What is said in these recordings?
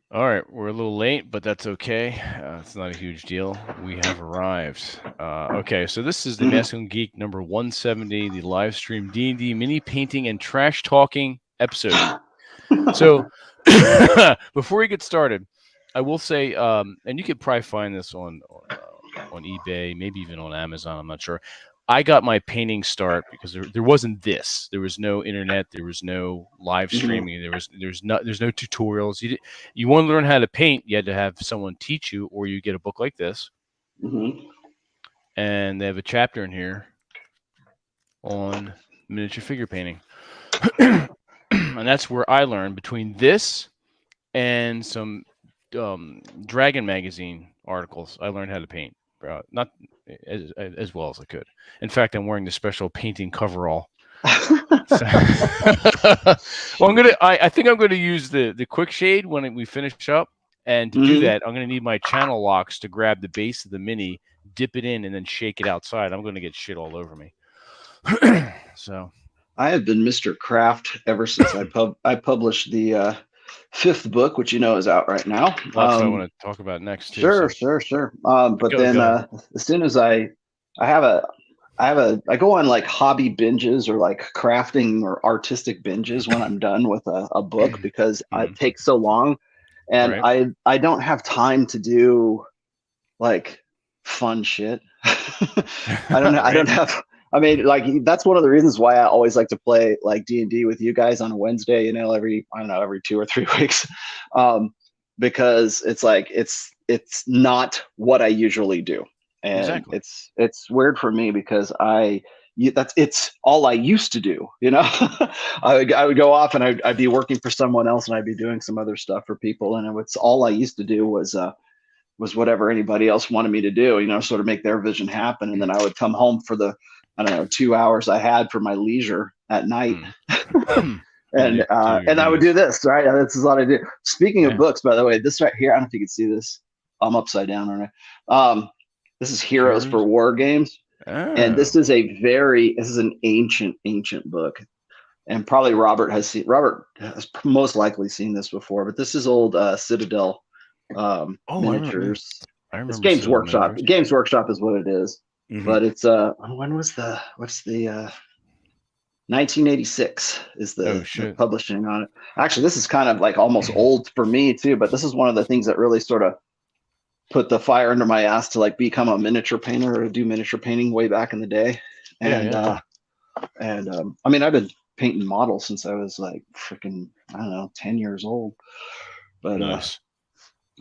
All right, we're a little late, but that's okay. It's not a huge deal. We have arrived. Okay, so this is the Masculine Geek number 170, the live stream D&D mini painting and trash talking episode. So before we get started, I will say, and you could probably find this on eBay, maybe even on Amazon. I'm not sure. I got my painting start because there wasn't this. There was no internet. There was no live streaming. There's no tutorials. You want to learn how to paint, you had to have someone teach you, or you get a book like this. And they have a chapter in here on miniature figure painting, and that's where I learned. Between this and some Dragon magazine articles, I learned how to paint. Not as well as I could. In fact, I'm wearing the special painting coverall. So, well, I think I'm gonna use the quick shade when we finish up, and to do that, I'm gonna need my channel locks to grab the base of the mini, dip it in, and then shake it outside. I'm gonna get shit all over me. So I have been Mr. Craft ever since I published the 5th book, which is out right now. That's what I want to talk about next too. Sure. But then as soon as I go on like hobby binges or like crafting or artistic binges when I'm done with a book because it takes so long, and I don't have time to do like fun shit. I don't have. I mean, like that's one of the reasons why I always like to play like D&D with you guys on a Wednesday, every 2 or 3 weeks, because it's like it's not what I usually do, and it's weird for me because it's all I used to do. I would go off and I'd be working for someone else and I'd be doing some other stuff for people, and it's all I used to do was whatever anybody else wanted me to do, sort of make their vision happen, and then I would come home for the 2 hours I had for my leisure at night. and I would do this, right? This is what I do. Speaking of books, by the way, this right here, I don't know if you can see this. I'm upside down, aren't I? This is Heroes for War Games. And this is an ancient book. And probably Robert has most likely seen this before, but this is old Citadel miniatures. I remember it's Games Workshop. Miniatures. Games Workshop is what it is. But it's what's the 1986 is the publishing on it. Actually, this is kind of like almost old for me too, but this is one of the things that really sort of put the fire under my ass to like become a miniature painter or do miniature painting way back in the day. And I mean, I've been painting models since I was like freaking 10 years old. But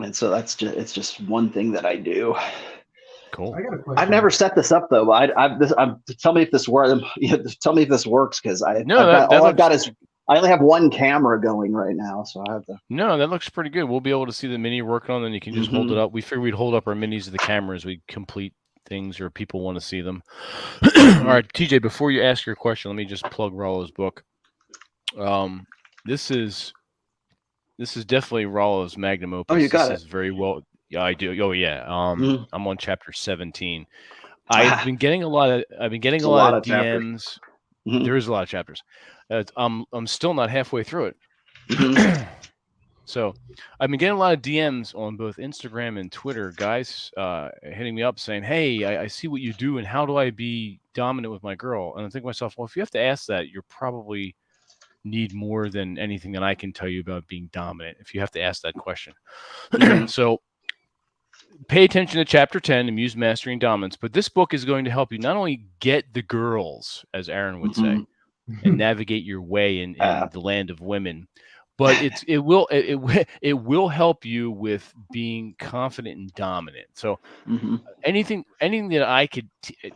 and so it's just one thing that I do. Cool. I've never set this up though. Tell me if this works. Tell me if this works because I've got is I only have one camera going right now, so I have to. No, that looks pretty good. We'll be able to see the mini you're working on, then you can just hold it up. We figured we'd hold up our minis to the camera as we complete things or people want to see them. All right, TJ, before you ask your question, let me just plug Rollo's book. This is definitely Rollo's magnum opus. Oh, you got this is very well. Yeah, I do. Oh, yeah. I'm on chapter 17. I've been getting a lot of DMs. There is a lot of chapters. I'm still not halfway through it. So I've been getting a lot of DMs on both Instagram and Twitter, guys hitting me up saying, "Hey, I see what you do, and how do I be dominant with my girl?" And I think to myself, well, if you have to ask that, you're probably need more than anything that I can tell you about being dominant. If you have to ask that question, so. Pay attention to chapter 10, Muse Mastering Dominance. But this book is going to help you not only get the girls, as Aaron would say, and navigate your way in the land of women, but it will help you with being confident and dominant. So anything that I could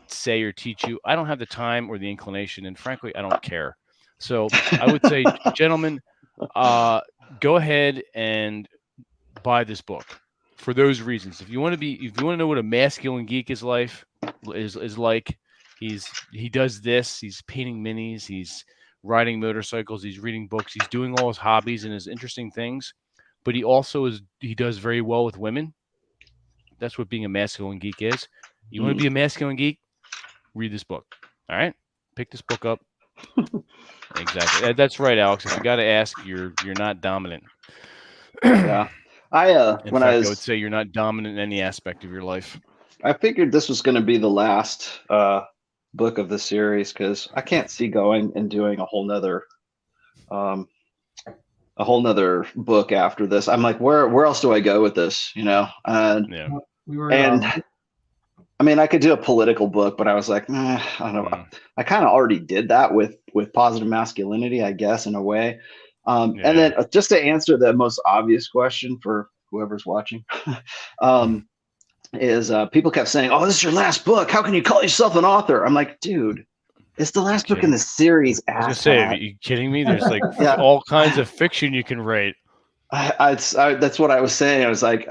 say or teach you, I don't have the time or the inclination, and frankly, I don't care. So I would say, gentlemen, go ahead and buy this book. For those reasons, if you want to know what a masculine geek is like, he does this. He's painting minis. He's riding motorcycles. He's reading books. He's doing all his hobbies and his interesting things. But he does very well with women. That's what being a masculine geek is. You want to be a masculine geek? Read this book. All right, pick this book up. Exactly. That's right, Alex. If you got to ask, you're not dominant. Yeah. In fact, I would say you're not dominant in any aspect of your life. I figured this was going to be the last book of the series because I can't see going and doing a whole nother book after this. I'm like, where else do I go with this? And yeah. I mean, I could do a political book, but I was like, I don't know. I kind of already did that with positive masculinity, I guess, in a way. And then just to answer the most obvious question for whoever's watching, is people kept saying, "Oh, this is your last book. How can you call yourself an author?" I'm like, dude, it's the last book in the series. I was gonna say, are you kidding me? There's like all kinds of fiction you can write. That's what I was saying. I was like,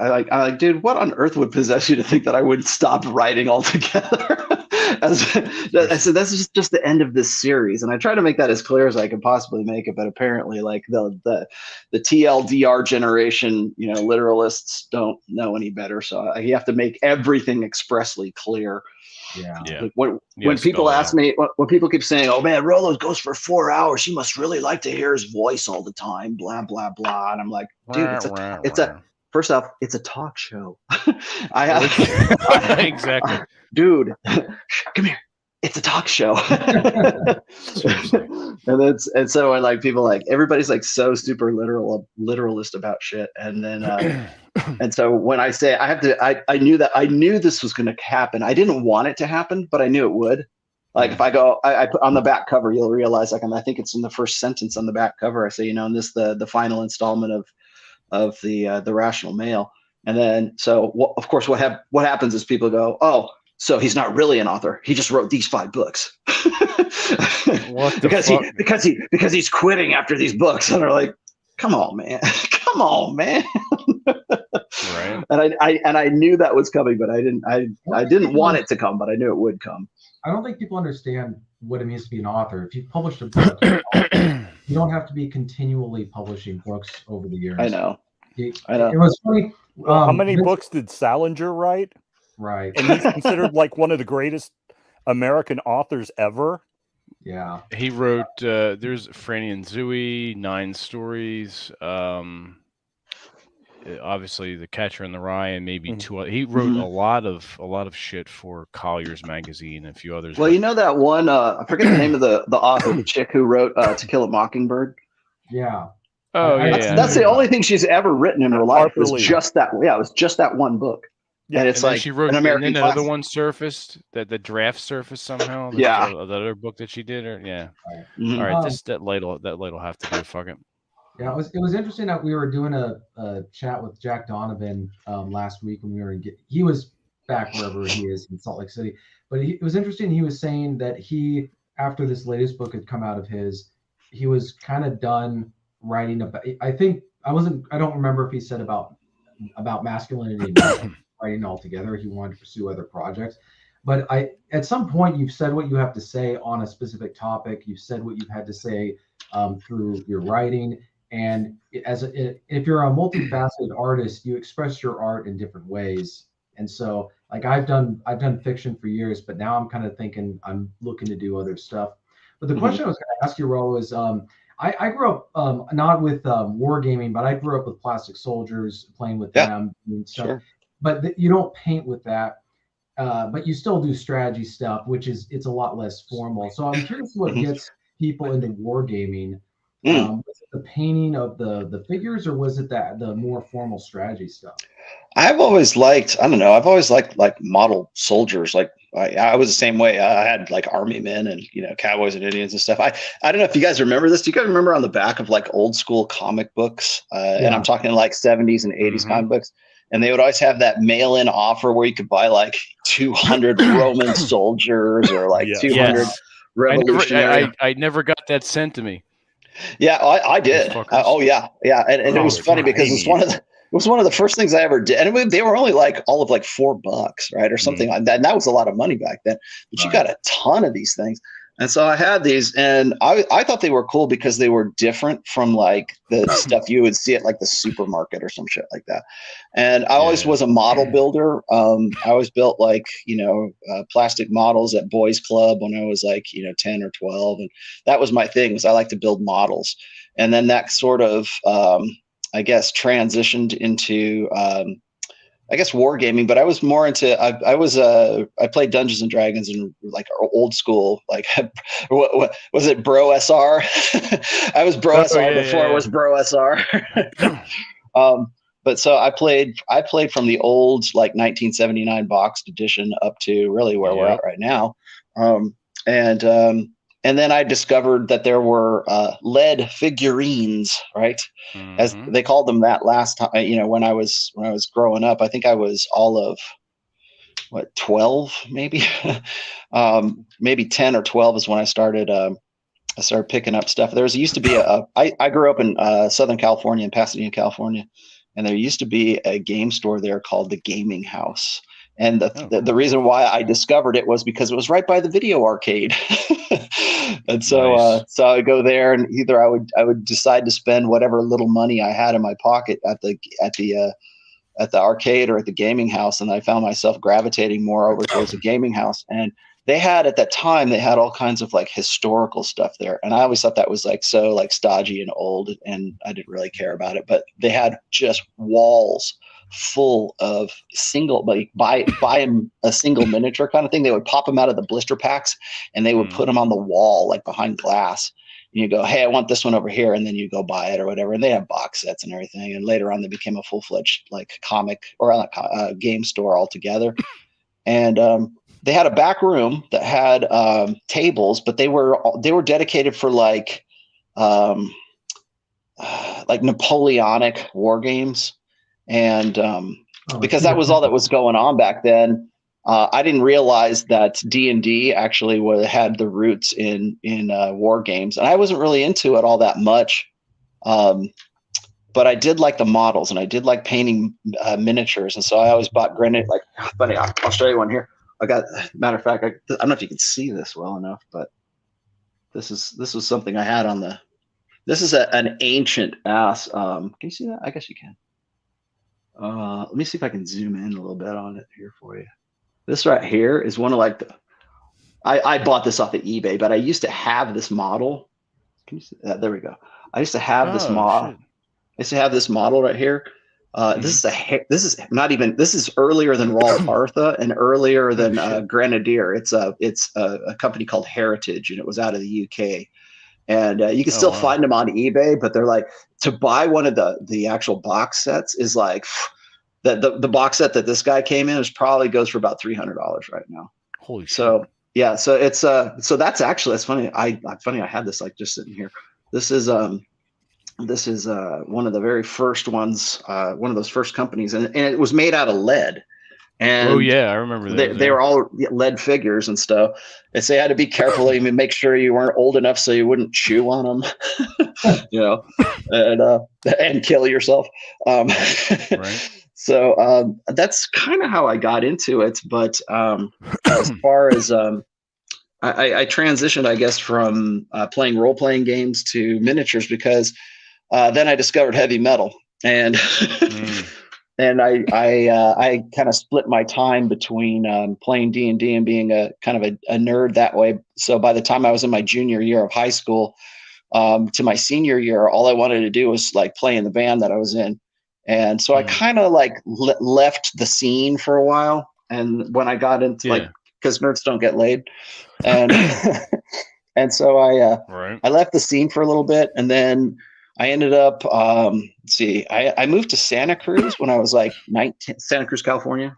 dude, what on earth would possess you to think that I would stop writing altogether? I said, this is just the end of this series, and I try to make that as clear as I can possibly make it. But apparently, like the TLDR generation, literalists don't know any better. So you have to make everything expressly clear. Yeah. Like when people ask me, when people keep saying, "Oh man, Rolo goes for 4 hours. You must really like to hear his voice all the time." Blah blah blah. And I'm like, dude, first off, it's a talk show. Exactly, dude. Come here. It's a talk show. and so I like people like everybody's like so super literalist about shit. And then and so when I say I knew this was going to happen. I didn't want it to happen, but I knew it would. Like if I go, I put on the back cover, you'll realize like I think it's in the first sentence on the back cover. I say, in this the final installment of the rational male. And then so of course what happens is people go, "Oh, so he's not really an author. He just wrote these 5 books." because he's quitting after these books. And they're like, come on, man. Come on, man. Right. And I knew that was coming, but I didn't want it to come, but I knew it would come. I don't think people understand what it means to be an author. If you've published a book, you don't have to be continually publishing books over the years. I know. It was funny. How many books did Salinger write? Right. And he's considered like one of the greatest American authors ever. Yeah. He wrote, there's Franny and Zooey, 9 stories. Obviously The Catcher in the Rye, and maybe 2 other. He wrote a lot of shit for Collier's magazine and a few others. Well, that one, I forget the name of the author, the chick who wrote To Kill a Mockingbird. Yeah. Oh, yeah. That's the only thing she's ever written in her life. It was just that. Yeah, it was just that one book. Yeah, and it's like she wrote an American. And then another one surfaced. That the draft surfaced somehow. The other book that she did, or All right, that light'll have to do. Fuck it. Yeah, it was interesting that we were doing a chat with Jack Donovan last week when we were he was back wherever he is in Salt Lake City, but it was interesting. He was saying that after this latest book had come out of his, he was kind of done writing about. I don't remember if he said about masculinity and writing altogether. He wanted to pursue other projects, but at some point you've said what you have to say on a specific topic. You've said what you've had to say through your writing, and if you're a multifaceted artist, you express your art in different ways. And so, like I've done fiction for years, but now I'm kind of thinking I'm looking to do other stuff. But the question I was going to ask you, Ro, is I grew up not with wargaming, but I grew up with plastic soldiers, playing with them and stuff. Sure. But you don't paint with that, but you still do strategy stuff, it's a lot less formal. So I'm curious what gets people into wargaming. Was it the painting of the figures, or was it the more formal strategy stuff? I've always liked like model soldiers. Like I was the same way. I had like army men and cowboys and Indians and stuff. I don't know if you guys remember this. Do you guys remember on the back of like old school comic books? And I'm talking like 70s and 80s comic books. And they would always have that mail-in offer where you could buy like 200 Roman soldiers or like 200 revolutionary. I never got that sent to me. Yeah, I did. Yeah. And it was funny because it was one of the first things I ever did. And they were only like all of like $4, right? Or something like that. And that was a lot of money back then. But you got a ton of these things. And so I had these, and I thought they were cool because they were different from like the stuff you would see at like the supermarket or some shit like that. And I always was a model builder. I always built like, plastic models at Boys Club when I was like, 10 or 12. And that was my thing, was I like to build models. And then that sort of, I guess, transitioned into, I guess, wargaming, but I was more into, I played Dungeons and Dragons and like old school, like, what was it, Bro SR? I was Bro SR before it was Bro SR. But so I played from the old, like 1979 boxed edition up to really where we're at right now. And then I discovered that there were lead figurines, right? As they called them that last time, when I was growing up. I think I was all of 12, maybe, maybe 10 or 12 is when I started picking up stuff. There used to be I grew up in Southern California, in Pasadena, California, and there used to be a game store there called the Gaming House. And the reason why I discovered it was because it was right by the video arcade. And so so I would go there, and either I would decide to spend whatever little money I had in my pocket at the arcade or at the Gaming House, and I found myself gravitating more over towards the Gaming House. And at that time they had all kinds of like historical stuff there, and I always thought that was like so like stodgy and old, and I didn't really care about it. But they had just walls full of single, like buy a single miniature kind of thing. They would pop them out of the blister packs, and they would put them on the wall, like behind glass. And you go, hey, I want this one over here, and then you go buy it or whatever. And they have box sets and everything. And later on, they became a full-fledged like comic or game store altogether. And they had a back room that had tables, but they were dedicated for like Napoleonic war games. And because that was all that was going on back then, I didn't realize that D&D actually had the roots in war games, and I wasn't really into it all that much. But I did like the models, and I did like painting miniatures, and so I always bought granite. Like, funny, I'll show you one here. Matter of fact, I don't know if you can see this well enough, but this was something I had on the. This is an ancient ass. Can you see that? I guess you can. Let me see if I can zoom in a little bit on it here for you. This right here is one of like I bought this off of eBay, but I used to have this model. Can you see that? There we go. I used to have this model. I used to have this model right here. This is earlier than Ralph Artha and earlier than Grenadier. It's a company called Heritage, and it was out of the UK. And you can still find them on eBay, but they're like, to buy one of the actual box sets is like the box set that this guy came in is probably goes for about $300 right now. Holy shit. So yeah, so it's that's funny. I had this like just sitting here. This is one of the very first ones, one of those first companies, and it was made out of lead. And I remember that. They were all lead figures and stuff. And so you had to be careful, even make sure you weren't old enough so you wouldn't chew on them, and kill yourself. Right. So that's kind of how I got into it. But as far as I transitioned, I guess, from playing role-playing games to miniatures, because then I discovered heavy metal, and and I kind of split my time between playing D&D and being a kind of a nerd that way. So by the time I was in my junior year of high school to my senior year, all I wanted to do was like play in the band that I was in. And so I kind of like left the scene for a while. And when I got into because nerds don't get laid, and and so I left the scene for a little bit, and then I ended up, I moved to Santa Cruz when I was like 19, Santa Cruz, California,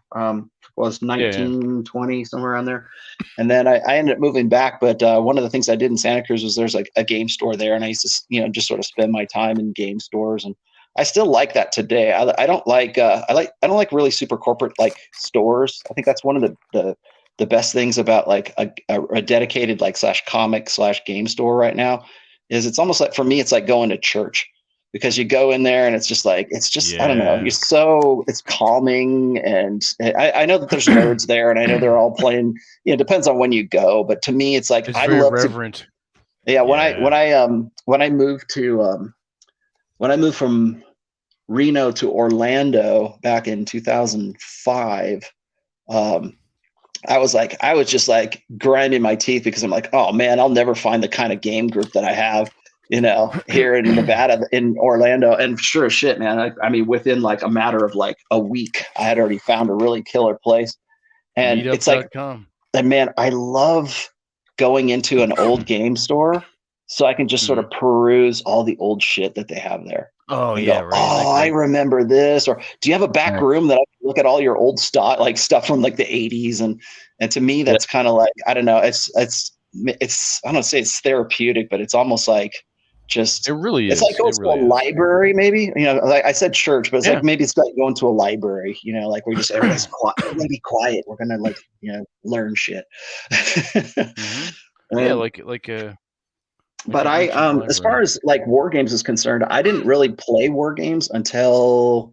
was 19, 20, somewhere around there. And then I ended up moving back. But one of the things I did in Santa Cruz was there's like a game store there. And I used to, just sort of spend my time in game stores. And I still like that today. I don't like really super corporate like stores. I think that's one of the best things about like a dedicated like /comic/game store right now. Is it's almost like, for me, it's like going to church. because you go in there and it's just like, I don't know, it's calming. And I know that there's nerds there, and I know they're all playing, it depends on when you go, but to me, it's like, it's very reverent. When I moved from Reno to Orlando back in 2005, I was just like grinding my teeth, because I'm like, oh man, I'll never find the kind of game group that I have, here in Nevada, in Orlando. And sure as shit, man. I mean, within like a matter of like a week, I had already found a really killer place. And it's like, and man, I love going into an old game store so I can just sort of peruse all the old shit that they have there. Oh yeah, right. Oh, I remember this. Or do you have a back room that I can look at all your old stuff, like stuff from like the 80s? And to me, that's kind of like, I don't know. It's I don't say it's therapeutic, but it's almost like just, it really is. It's like going to a library, maybe, like I said church, but it's like, maybe it's like going to a library, like we're just, everybody's quiet. We're going to be quiet. We're going to like, learn shit. Yeah. Like but I, as far as like war games is concerned, I didn't really play war games until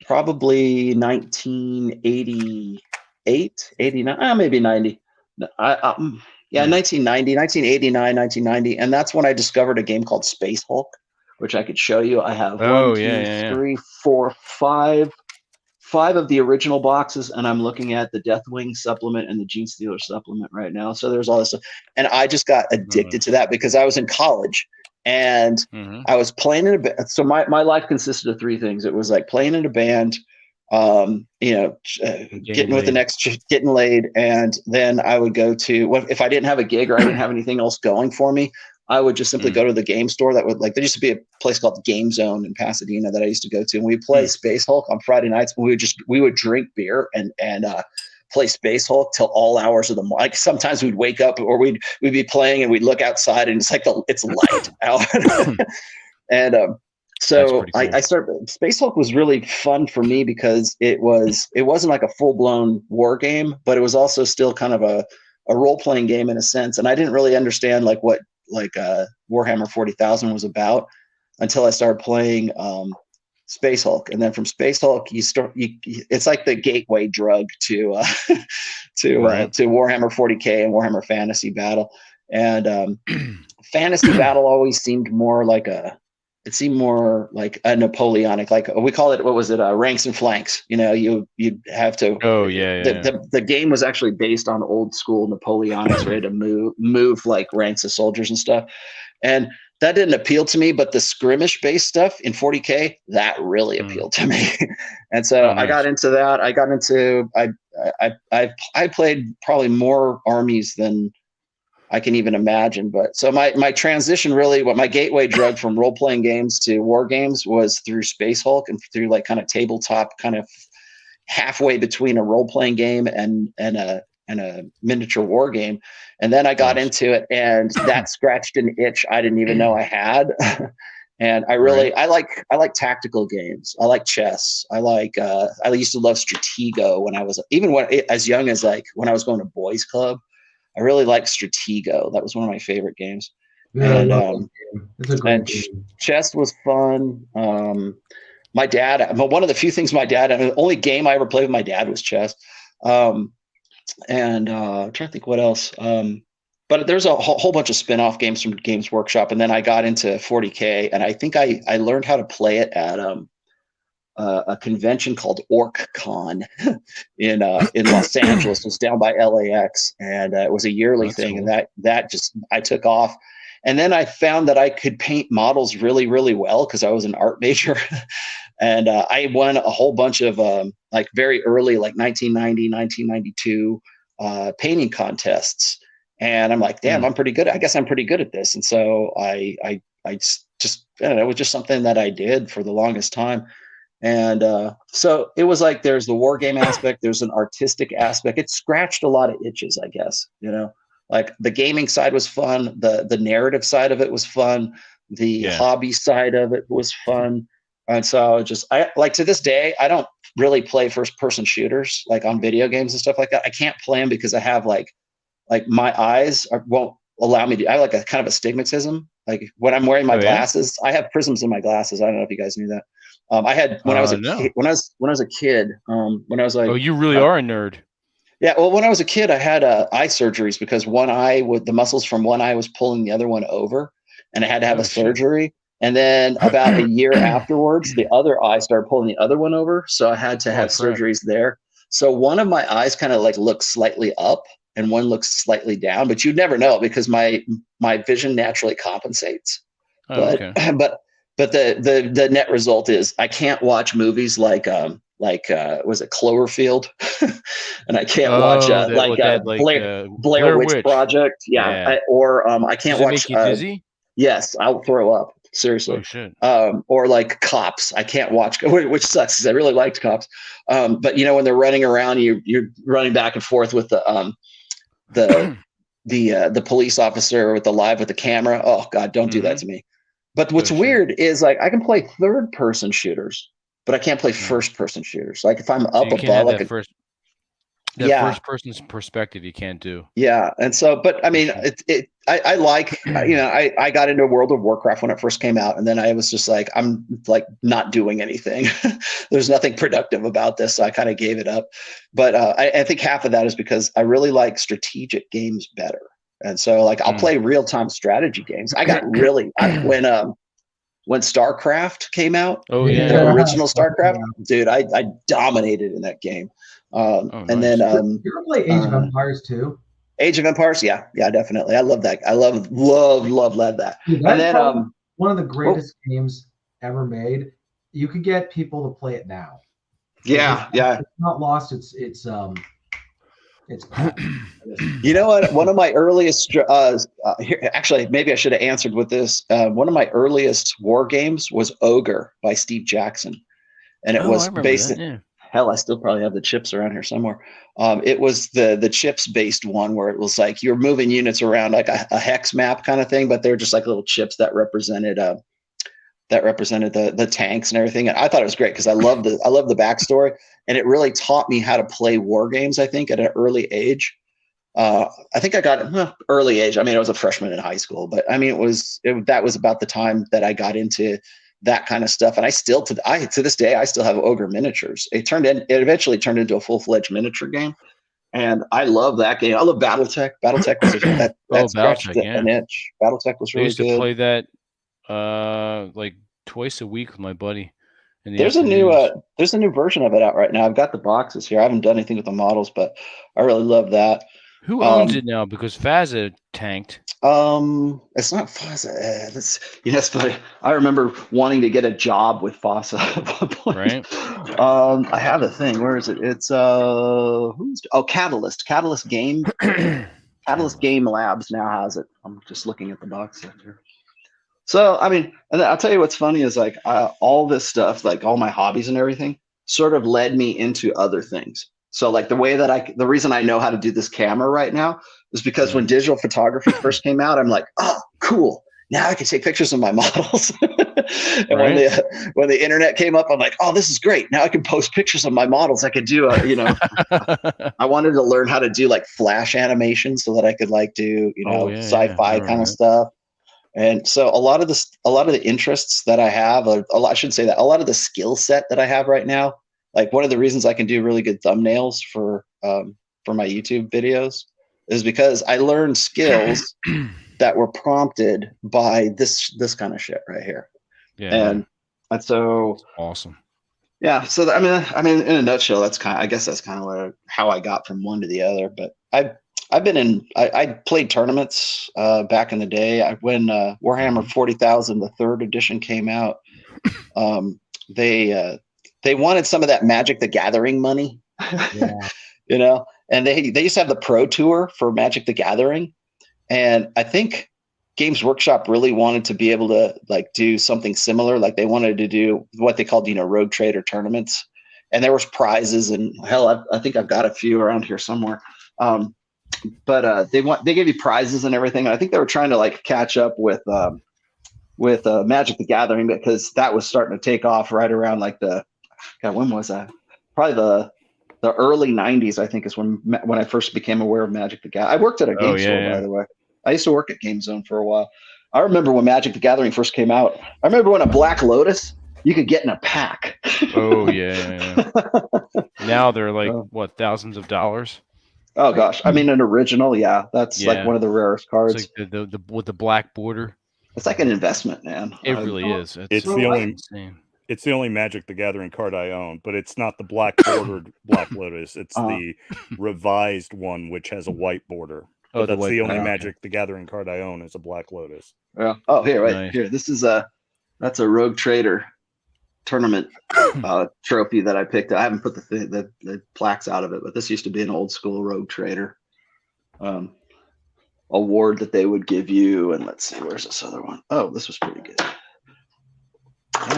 probably 1988, 89, maybe 90. 1989, 1990. And that's when I discovered a game called Space Hulk, which I could show you. I have 5 of the original boxes, and I'm looking at the Deathwing supplement and the Gene Stealer supplement right now. So there's all this stuff. And I just got addicted to that because I was in college, and I was playing in a band. So my life consisted of 3 things. It was like playing in a band, getting with the next, getting laid. And then I would go to, if I didn't have a gig or I didn't have anything else going for me, I would just simply go to the game store that would, like, there used to be a place called Game Zone in Pasadena that I used to go to, and we'd play Space Hulk on Friday nights. And we would drink beer and play Space Hulk till all hours of the morning. Like sometimes we'd wake up, or we'd be playing and we'd look outside and it's like it's light out. And so cool. I started. Space Hulk was really fun for me because it wasn't like a full blown war game, but it was also still kind of a role playing game in a sense. And I didn't really understand like what Warhammer 40,000 was about until I started playing Space Hulk. And then from Space Hulk, it's like the gateway drug to Warhammer 40K and Warhammer Fantasy Battle. And Fantasy Battle always seemed more like a Napoleonic, like we call it, ranks and flanks. You'd have to. Oh yeah. The game was actually based on old school Napoleonics, ready to move like ranks of soldiers and stuff, and that didn't appeal to me. But the skirmish based stuff in 40K, that really appealed to me, and so nice. I got into that. I played probably more armies than I can even imagine. But so my transition, really, what my gateway drug from role-playing games to war games was through Space Hulk, and through like kind of tabletop, kind of halfway between a role-playing game and a miniature war game. And then I got into it, and that scratched an itch I didn't even know I had. And I like tactical games. I like chess. I used to love Stratego as young as like when I was going to boys club. I really liked Stratego. That was one of my favorite games. Yeah, and chess was fun. My dad, one of the few things the only game I ever played with my dad was chess. I'm trying to think what else. But there's a whole bunch of spin-off games from Games Workshop. And then I got into 40K, and I think I learned how to play it at a convention called OrcCon in Los Angeles. It was down by LAX, and it was a yearly thing. Cool. And that just, I took off. And then I found that I could paint models really, really well because I was an art major. And I won a whole bunch of like very early, like 1990, 1992 painting contests. And I'm like, damn, I'm pretty good. I guess I'm pretty good at this. And so I just, I don't know, it was just something that I did for the longest time. And so it was like, there's the war game aspect, there's an artistic aspect. It scratched a lot of itches, I guess, like the gaming side was fun. The narrative side of it was fun. The hobby side of it was fun. And so I like, to this day, I don't really play first person shooters like on video games and stuff like that. I can't play them because I have like my eyes won't allow me to. I have like a kind of astigmatism. Like when I'm wearing my glasses, I have prisms in my glasses. I don't know if you guys knew that. I had when I was a kid. When I was a kid. When I was like, oh, you really are a nerd. Yeah, well, when I was a kid, I had eye surgeries because one eye, with the muscles from one eye was pulling the other one over, and I had to have a surgery. Shit. And then about a year afterwards, the other eye started pulling the other one over, so I had to have surgeries there. So one of my eyes kind of like looks slightly up, and one looks slightly down, but you'd never know because my vision naturally compensates. But the net result is I can't watch movies like was it Cloverfield, and I can't watch Blair Witch Project, or I can't watch. Does it make you dizzy? Yes, I'll throw up. Seriously. Oh shit. Or like Cops, I can't watch, which sucks because I really liked Cops. But you know when they're running around, you're running back and forth with the police officer with the camera. Oh God, don't do that to me. But what's weird is like I can play third person shooters, but I can't play first person shooters. Like if I'm up above, like first person's perspective, you can't do. Yeah, and so, but I mean, I like, you know, I got into World of Warcraft when it first came out, and then I was just like, I'm like not doing anything. There's nothing productive about this, so I kind of gave it up. But I think half of that is because I really like strategic games better, and so like I'll play real time strategy games. I got really when StarCraft came out, the original StarCraft, dude, I dominated in that game. And then you ever play Age of Empires too? Age of Empires, yeah, definitely. I love that. I love that. Dude, and then one of the greatest games ever made. You could get people to play it now. Yeah. It's not lost. It's you know what? One of my earliest actually, maybe I should have answered with this. One of my earliest war games was Ogre by Steve Jackson, and it was based. Hell, I still probably have the chips around here somewhere. It was the chips based one where it was like you're moving units around like a hex map kind of thing, but they're just like little chips that represented the tanks and everything. And I thought it was great because I love the backstory, and it really taught me how to play war games. I think at an early age. I think I got early age. I mean, I was a freshman in high school, but I mean, that was about the time that I got into that kind of stuff. And I still, to this day, I still have Ogre miniatures. It eventually turned into a full-fledged miniature game. And I love that game. I love Battletech. Battletech was that scratched an itch. Battletech was really good. I used to play that like twice a week with my buddy. There's a new version of it out right now. I've got the boxes here. I haven't done anything with the models, but I really love that. Who owns it now? Because Faza tanked. It's not FASA. That's funny. I remember wanting to get a job with FASA at one point. Right. I have a thing. Where is it? It's Catalyst. Catalyst Game. Catalyst Game Labs now has it. I'm just looking at the box set here. So I mean, and I'll tell you what's funny is like all this stuff, like all my hobbies and everything, sort of led me into other things. So like the reason I know how to do this camera right now is because when digital photography first came out, I'm like, oh, cool. Now I can take pictures of my models. And when the internet came up, I'm like, oh, this is great. Now I can post pictures of my models. I could do I wanted to learn how to do like flash animation so that I could like do, sci-fi kind of stuff. And so a lot of the interests that I have, I should say that a lot of the skill set that I have right now, like one of the reasons I can do really good thumbnails for my YouTube videos is because I learned skills that were prompted by this kind of shit right here. Yeah. And so that's awesome. Yeah. So I mean, in a nutshell, I guess that's kind of how I got from one to the other. But I played tournaments back in the day. When Warhammer 40,000, the third edition came out, they wanted some of that Magic the Gathering money, and they used to have the Pro Tour for Magic the Gathering. And I think Games Workshop really wanted to be able to like do something similar. Like they wanted to do what they called, road trader tournaments. And there was prizes, and hell, I think I've got a few around here somewhere. But they gave you prizes and everything. And I think they were trying to like catch up with Magic the Gathering, because that was starting to take off right around like when was that? Probably the early 90s, I think, is when I first became aware of Magic the Gathering. I worked at a game store, by the way. I used to work at Game Zone for a while. I remember when Magic the Gathering first came out. I remember when a Black Lotus you could get in a pack. Oh yeah. Now they're like what, thousands of dollars? Oh gosh, I mean an original, that's like one of the rarest cards. It's like the with the black border. It's like an investment, man. It really is. It's the only Magic the Gathering card I own, but it's not the black bordered Black Lotus. It's the revised one, which has a white border. Oh, that's the only Magic the Gathering card I own is a Black Lotus. Yeah. Oh, here. This is that's a Rogue Trader tournament trophy that I picked. I haven't put the plaques out of it, but this used to be an old school Rogue Trader award that they would give you. And let's see, where's this other one? Oh, this was pretty good. I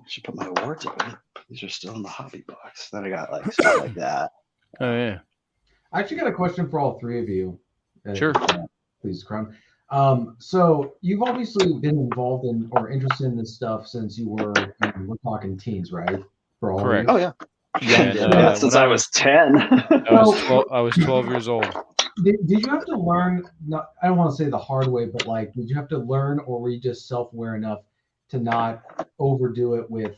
should put my awards away. These are still in the hobby box. Then I got like stuff like that. Oh yeah. I actually got a question for all three of you. Sure. Please, Crum. So you've obviously been involved in or interested in this stuff since you were, we're talking teens, right? For all correct. Oh yeah. Since I was 10. I was 12 years old. Did you have to learn? I don't want to say the hard way, but like, did you have to learn, or were you just self-aware enough to not overdo it with?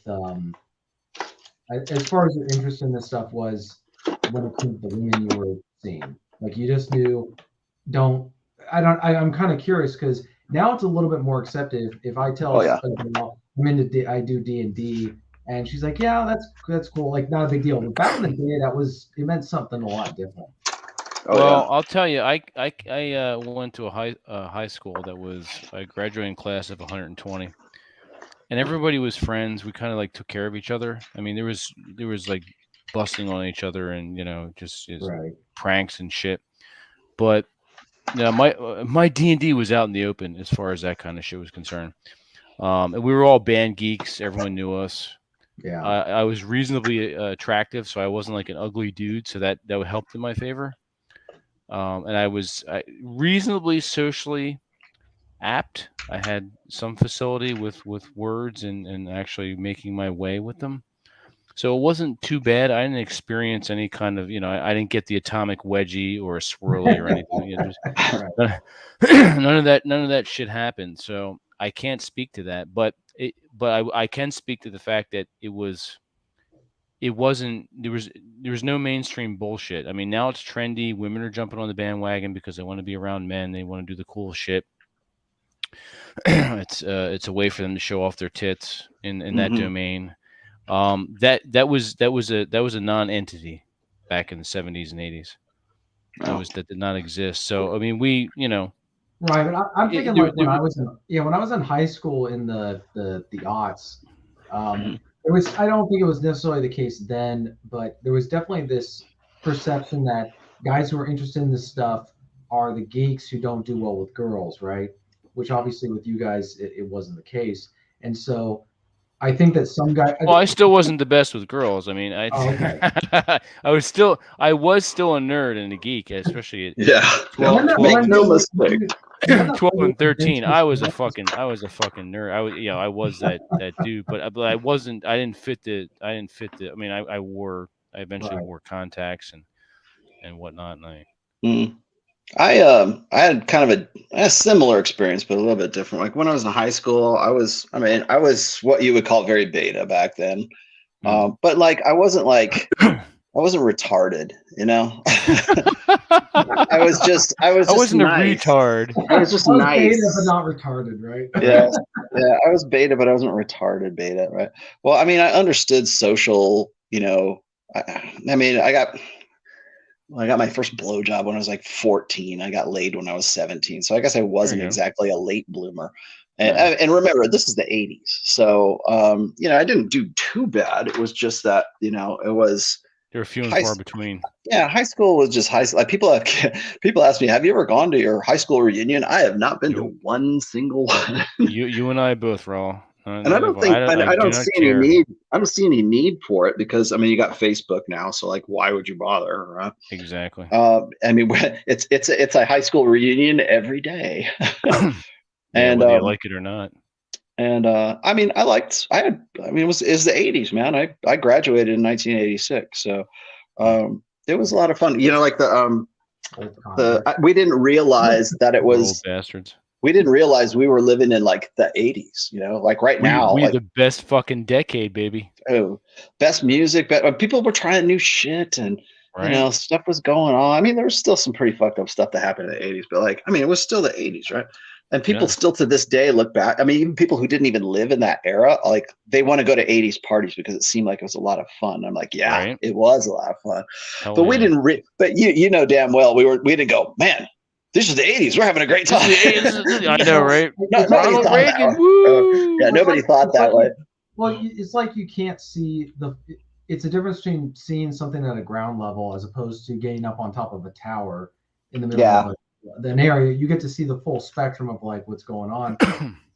As far as your interest in this stuff was, when it came to the women you were seeing, like you just knew, I'm kind of curious because now it's a little bit more accepted. If I tell I'm into I do D&D, and she's like, yeah, that's cool, like not a big deal. But back in the day, it meant something a lot different. I'll tell you, I went to a high school that was a graduating class of 120, and everybody was friends. We kind of like took care of each other. I mean, there was like busting on each other and just pranks and shit. But my D&D was out in the open as far as that kind of shit was concerned. And we were all band geeks. Everyone knew us. Yeah. I was reasonably attractive, so I wasn't like an ugly dude. So that helped in my favor. And I was reasonably socially apt. I had some facility with words and actually making my way with them. So it wasn't too bad. I didn't experience any kind of, I didn't get the atomic wedgie or a swirly or anything. None of that shit happened. So I can't speak to that, but I can speak to the fact that there was no mainstream bullshit. I mean, now it's trendy. Women are jumping on the bandwagon because they want to be around men. They want to do the cool shit. It's a way for them to show off their tits in that domain. That was a non-entity back in the 70s and 80s. That did not exist. So I mean, right. But I'm thinking like when I was in high school in the aughts. It was. I don't think it was necessarily the case then, but there was definitely this perception that guys who are interested in this stuff are the geeks who don't do well with girls, right? Which obviously with you guys, it wasn't the case. And so I think that some guy. Well, I still wasn't the best with girls. I mean, okay. I was still a nerd and a geek, especially at 12, make no mistake. 12 and 13. I was a fucking nerd. I was that dude, but I wasn't. I didn't fit the. I mean, I eventually wore contacts and whatnot, and I had kind of a similar experience, but a little bit different. Like when I was in high school, I was what you would call very beta back then. But like, I wasn't retarded, I wasn't nice. A retard. I was just nice. Beta, but not retarded, right? Yeah. I was beta, but I wasn't retarded beta, right? Well, I mean, I understood social, I got my first blowjob when I was like 14. I got laid when I was 17. So I guess I wasn't exactly a late bloomer. And remember, this is the 80s. So, I didn't do too bad. It was just that, it was. There were few and far between. Yeah, high school was just high school. Like people ask me, have you ever gone to your high school reunion? I have not been to one single one. you and I both, Raul. And I don't think I don't see any need. I don't see any need for it because you got Facebook now, so like, why would you bother? Right? Exactly. I mean, it's a high school reunion every day, and whether you like it or not. And I mean, it was the 80s, man. I graduated in 1986, so it was a lot of fun. Like We didn't realize that it was old bastards. We didn't realize we were living in like the 80s, like right now. We like the best fucking decade, baby. Oh, best music, but people were trying new shit and stuff was going on. I mean, there was still some pretty fucked up stuff that happened in the 80s, but it was still the 80s, right? And people still to this day look back. I mean, even people who didn't even live in that era, like they want to go to 80s parties because it seemed like it was a lot of fun. I'm like, it was a lot of fun. But we didn't but you know damn well we didn't go, man, this is the 80s. We're having a great time. I know, right? Ronald Reagan, woo! Nobody thought that way. Well, it's like you can't see it's a difference between seeing something at a ground level as opposed to getting up on top of a tower in the middle of an area. You get to see the full spectrum of like what's going on.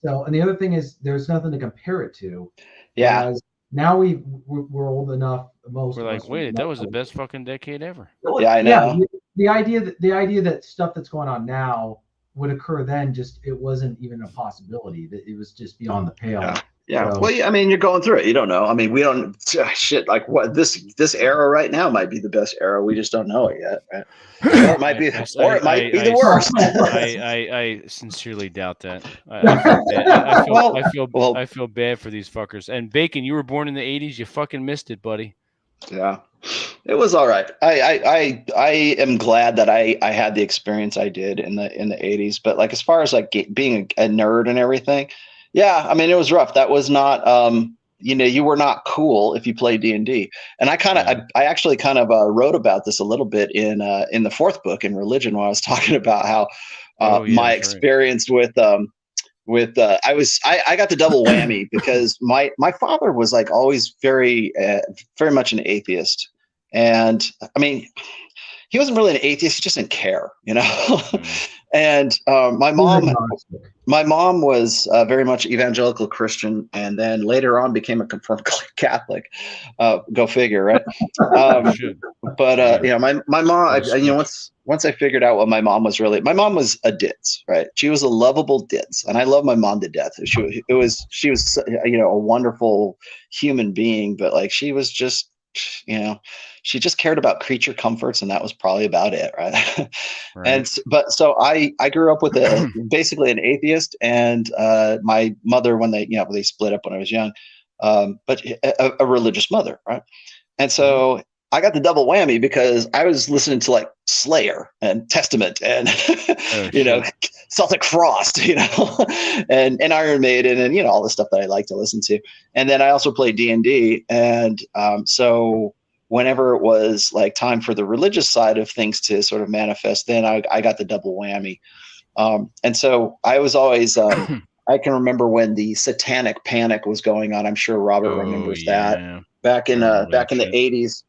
So, and the other thing is there's nothing to compare it to. Yeah. Whereas now we're old enough. We're like, wait, that was the best fucking decade ever. Yeah, I know. Yeah, the idea that stuff that's going on now would occur then, it wasn't even a possibility. That it was just beyond the pale. Yeah. So, well, I mean, you're going through it. You don't know. I mean, we don't shit. Like what this era right now might be the best era. We just don't know it yet. Right? Or it might be, it might be the worst. I sincerely doubt that. I feel bad for these fuckers. And Bacon, you were born in the 80s. You fucking missed it, buddy. Yeah, it was all right. I am glad that I had the experience I did in the 80s. But like as far as like being a nerd and everything. Yeah, I mean, it was rough. That was not, you were not cool if you played D&D. And I actually kind of wrote about this a little bit in the fourth book in Religion, when I was talking about how my experience with I got the double whammy because my father was like always very, very much an atheist. And I mean, he wasn't really an atheist. He just didn't care, And my mom was very much evangelical Christian, and then later on became a confirmed Catholic. Go figure, right? But my mom, once I figured out what my mom was a ditz, right? She was a lovable ditz, and I love my mom to death. She was a wonderful human being, but like she was just. She just cared about creature comforts, and that was probably about it, right? And so I grew up with basically an atheist, and my mother, when they split up when I was young, but a religious mother, right? And so I got the double whammy because I was listening to like Slayer and Testament and Celtic Frost, and Iron Maiden and all the stuff that I like to listen to. And then I also played D&D, and so whenever it was like time for the religious side of things to sort of manifest, then I got the double whammy. And so I was always I can remember when the Satanic Panic was going on. I'm sure Robert remembers that back in the 80s.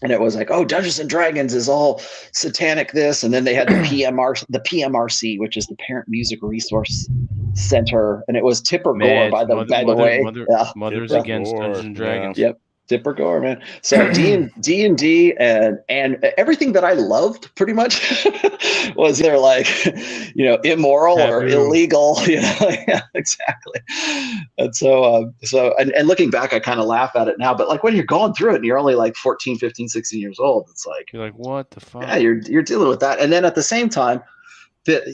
And it was like, Dungeons and Dragons is all satanic this. And then they had the PMRC, which is the Parent Music Resource Center. And it was Tipper Gore, by the way. Mothers Against Dungeons and Dragons. Yep. Tipper Gore, man. So D&D and everything that I loved pretty much was either like, immoral or illegal, Yeah, exactly. And so, and looking back, I kind of laugh at it now, but like when you're going through it and you're only like 14, 15, 16 years old, it's like, you're like, what the fuck? Yeah, you're dealing with that. And then at the same time,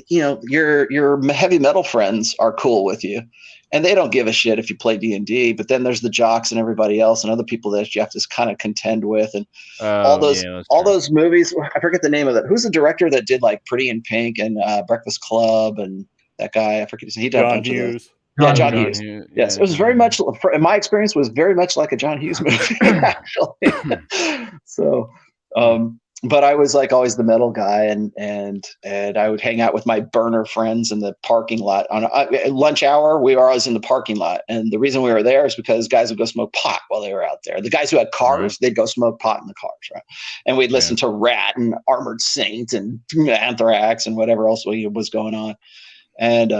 your heavy metal friends are cool with you. And they don't give a shit if you play D&D, but then there's the jocks and everybody else and other people that you have to kind of contend with, and all those movies. I forget the name of it. Who's the director that did like Pretty in Pink and Breakfast Club and that guy? I forget his name. He did John Hughes. John Hughes. Yes, it was very much. In my experience, was very much like a John Hughes movie, actually. So. But I was like always the metal guy, and I would hang out with my burner friends in the parking lot on lunch hour. We were always in the parking lot, and the reason we were there is because guys would go smoke pot while they were out there. The guys who had cars, they'd go smoke pot in the cars, right? And we'd listen to Rat and Armored Saint and Anthrax and whatever else was going on. And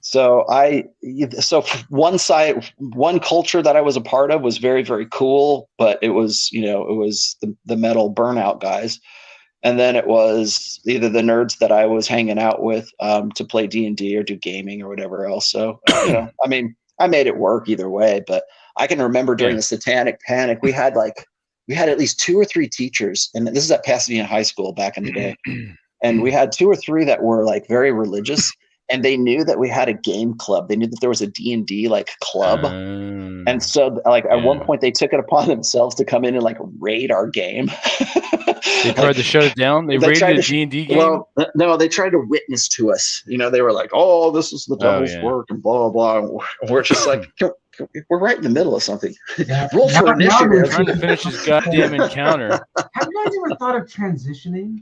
so one culture that I was a part of was very, very cool, but it was the metal burnout guys. And then it was either the nerds that I was hanging out with to play D&D or do gaming or whatever else. So, I mean, I made it work either way, but I can remember during the Satanic Panic, we had like we had at least 2 or 3 teachers, and this is at Pasadena High School back in the day. And we had 2 or 3 that were like very religious, and they knew that we had a game club. They knew that there was a D&D like club. And so like at one point they took it upon themselves to come in and like raid our game. They tried to shut it down. They raided a D&D game. Well, no, they tried to witness to us. You know, they were like, "Oh, this is the devil's work," and blah blah blah. And we're just like, we're right in the middle of something. Roll for initiative. We're trying to finish this goddamn encounter. Have you guys ever thought of transitioning?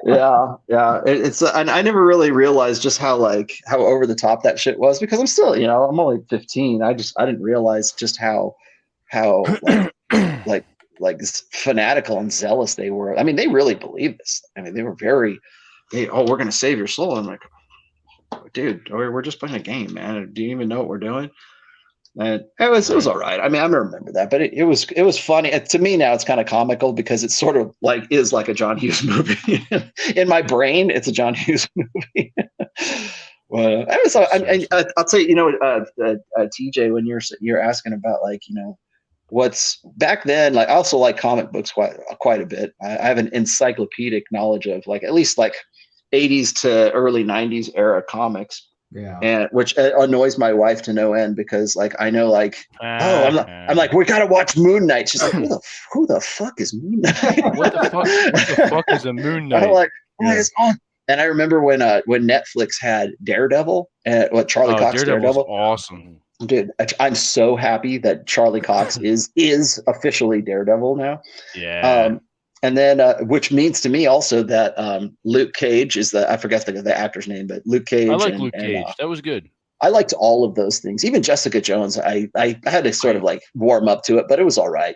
Yeah. It's and I never really realized just how over the top that shit was, because I'm still, I'm only 15. I didn't realize just how like fanatical and zealous they were. I mean, they really believed this. I mean, they were we're going to save your soul. I'm like, dude, we're just playing a game, man. Do you even know what we're doing? And it was all right. I mean, I remember that, but it was funny. To me now, it's kind of comical because it's sort of is like a John Hughes movie. In my brain, it's a John Hughes movie. Well, I'll tell you, TJ, when you're asking about what's back then, I also like comic books quite a bit. I have an encyclopedic knowledge of at least 80s to early 90s era comics. Yeah, and which annoys my wife to no end, because I know I'm like, we gotta watch Moon Knight. She's like, who the fuck is Moon Knight? What the fuck is a Moon Knight? I'm like, it's on. And I remember when Netflix had Daredevil, Charlie Cox Daredevil was awesome. Dude, I'm so happy that Charlie Cox is officially Daredevil now. Yeah. And then, which means to me also that Luke Cage is I forget the actor's name, but Luke Cage. I like Luke Cage. That was good. I liked all of those things. Even Jessica Jones, I had to sort of warm up to it, but it was all right.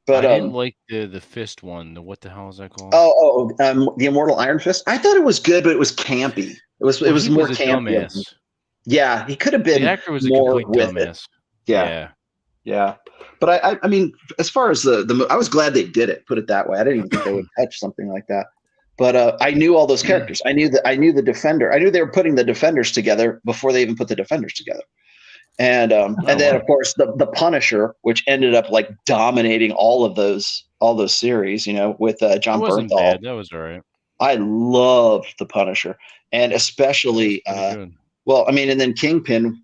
But I didn't like the fist one. What the hell is that called? The Immortal Iron Fist. I thought it was good, but it was campy. It was more campy. Yeah, he could have been. The actor was more a complete dumbass. Yeah. But I mean, as far as the I was glad they did it. Put it that way. I didn't even think they would touch something like that. But I knew all those characters. I knew the Defender. I knew they were putting the Defenders together before they even put the Defenders together. And then of course the Punisher, which ended up dominating all those series. With John Bernthal. Bad. That was all right. I loved the Punisher, and especially. Well, I mean, and then Kingpin,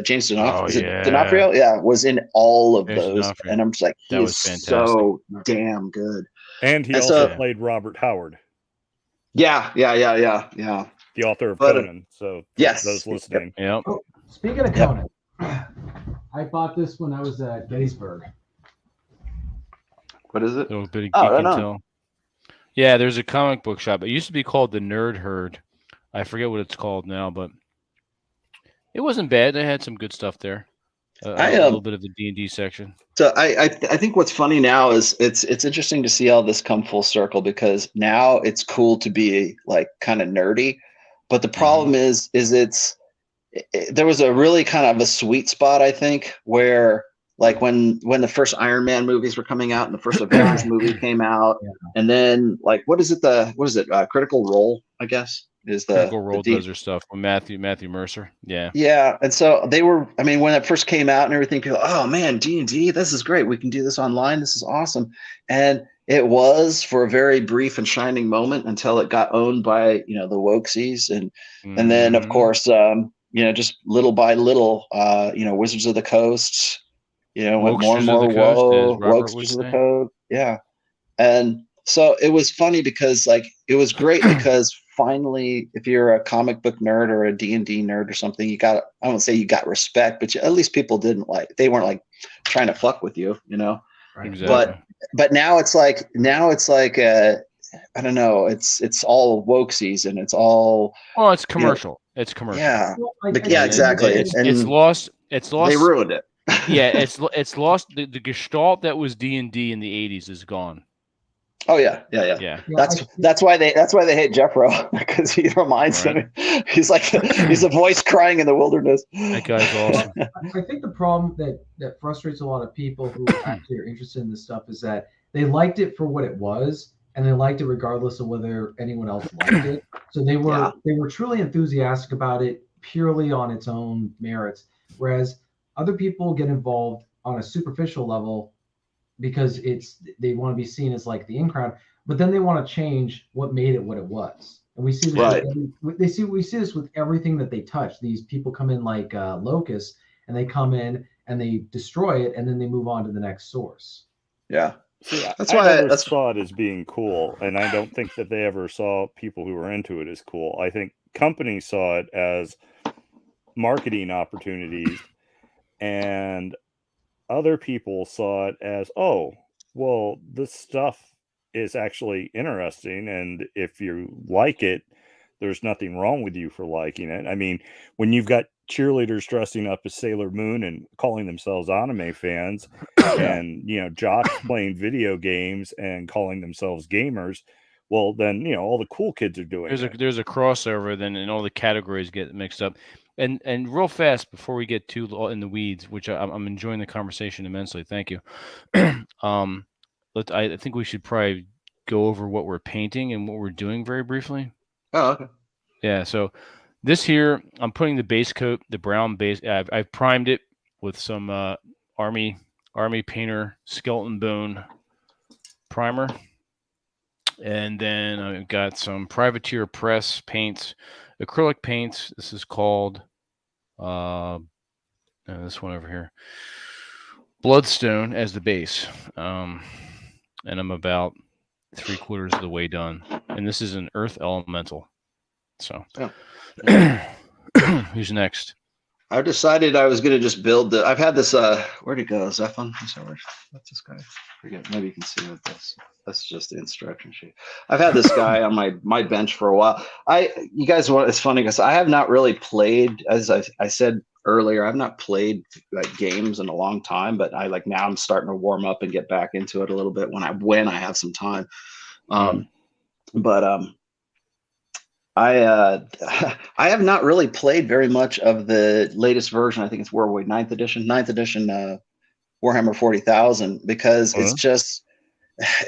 James D'Onofrio, D'Onofrio? Yeah, was in all of those. And I'm just like, he's so damn good. And he also played Robert Howard. Yeah. The author of Conan. So yes, those listening. Yep. Oh, speaking of Conan, I bought this when I was at Gettysburg. What is it? Little bit of Geek Intel. Yeah, there's a comic book shop. It used to be called the Nerd Herd. I forget what it's called now, but it wasn't bad. They had some good stuff there. A little bit of the D&D section. So I think what's funny now is it's interesting to see all this come full circle, because now it's cool to be kind of nerdy, but the problem is there was a really kind of a sweet spot, I think, where when the first Iron Man movies were coming out and the first Avengers movie came out, and then what is it? Critical Role, I guess. Is the Critical Role does their stuff with Matthew Mercer. Yeah. And so they were, I mean, when it first came out and everything, people, oh man, D&D, this is great. We can do this online. This is awesome. And it was for a very brief and shining moment until it got owned by, the wokesies. And then of course, just little by little, Wizards of the Coast, went more and more Wokesters of the Coast. Yeah. And so it was funny because it was great because finally, if you're a comic book nerd or a D&D nerd or something, I won't say you got respect, but at least people they weren't trying to fuck with you, Right. Exactly. But now it's I don't know, it's all wokesies and it's all. Well, it's commercial. It's commercial. Yeah. Exactly. It's lost. They ruined it. Yeah. It's lost. The gestalt that was D&D in the 80s is gone. Oh yeah. That's why they hate Jeffro, because he reminds them. He's he's a voice crying in the wilderness. That guy's awesome. I think the problem that frustrates a lot of people who actually are interested in this stuff is that they liked it for what it was, and they liked it regardless of whether anyone else liked it. So they were truly enthusiastic about it purely on its own merits, whereas other people get involved on a superficial level because they want to be seen as like the in crowd, but then they want to change what made it what it was. And we see this we see this with everything that they touch. These people come in like locusts, and they come in and they destroy it, and then they move on to the next source. Yeah. See, I never saw it as being cool, and I don't think that they ever saw people who were into it as cool. I think companies saw it as marketing opportunities, and other people saw it as, oh, well, this stuff is actually interesting, and if you like it, there's nothing wrong with you for liking it. I mean, when you've got cheerleaders dressing up as Sailor Moon and calling themselves anime fans, and jocks playing video games and calling themselves gamers, well, then all the cool kids are doing it. There's a crossover then, and all the categories get mixed up. And real fast before we get too in the weeds, which I'm enjoying the conversation immensely. Thank you. I think we should probably go over what we're painting and what we're doing very briefly. Oh, okay. Yeah. So this here, I'm putting the base coat, the brown base. I've primed it with some Army Painter Skeleton Bone primer, and then I've got some Privateer Press paints, acrylic paints. This is called this one over here, Bloodstone, as the base, and I'm about 3/4 of the way done. And this is an Earth Elemental. So, who's next? I decided I was going to just build I've had this. Where'd it go? Zephon? What's this guy? Forget. Maybe you can see what this. That's just the instruction sheet. I've had this guy on my bench for a while. You guys want? It's funny because I have not really played, as I said earlier, I've not played like games in a long time. But now I'm starting to warm up and get back into it a little bit when I have some time. I have not really played very much of the latest version. I think it's Warhammer 9th edition Warhammer 40,000, because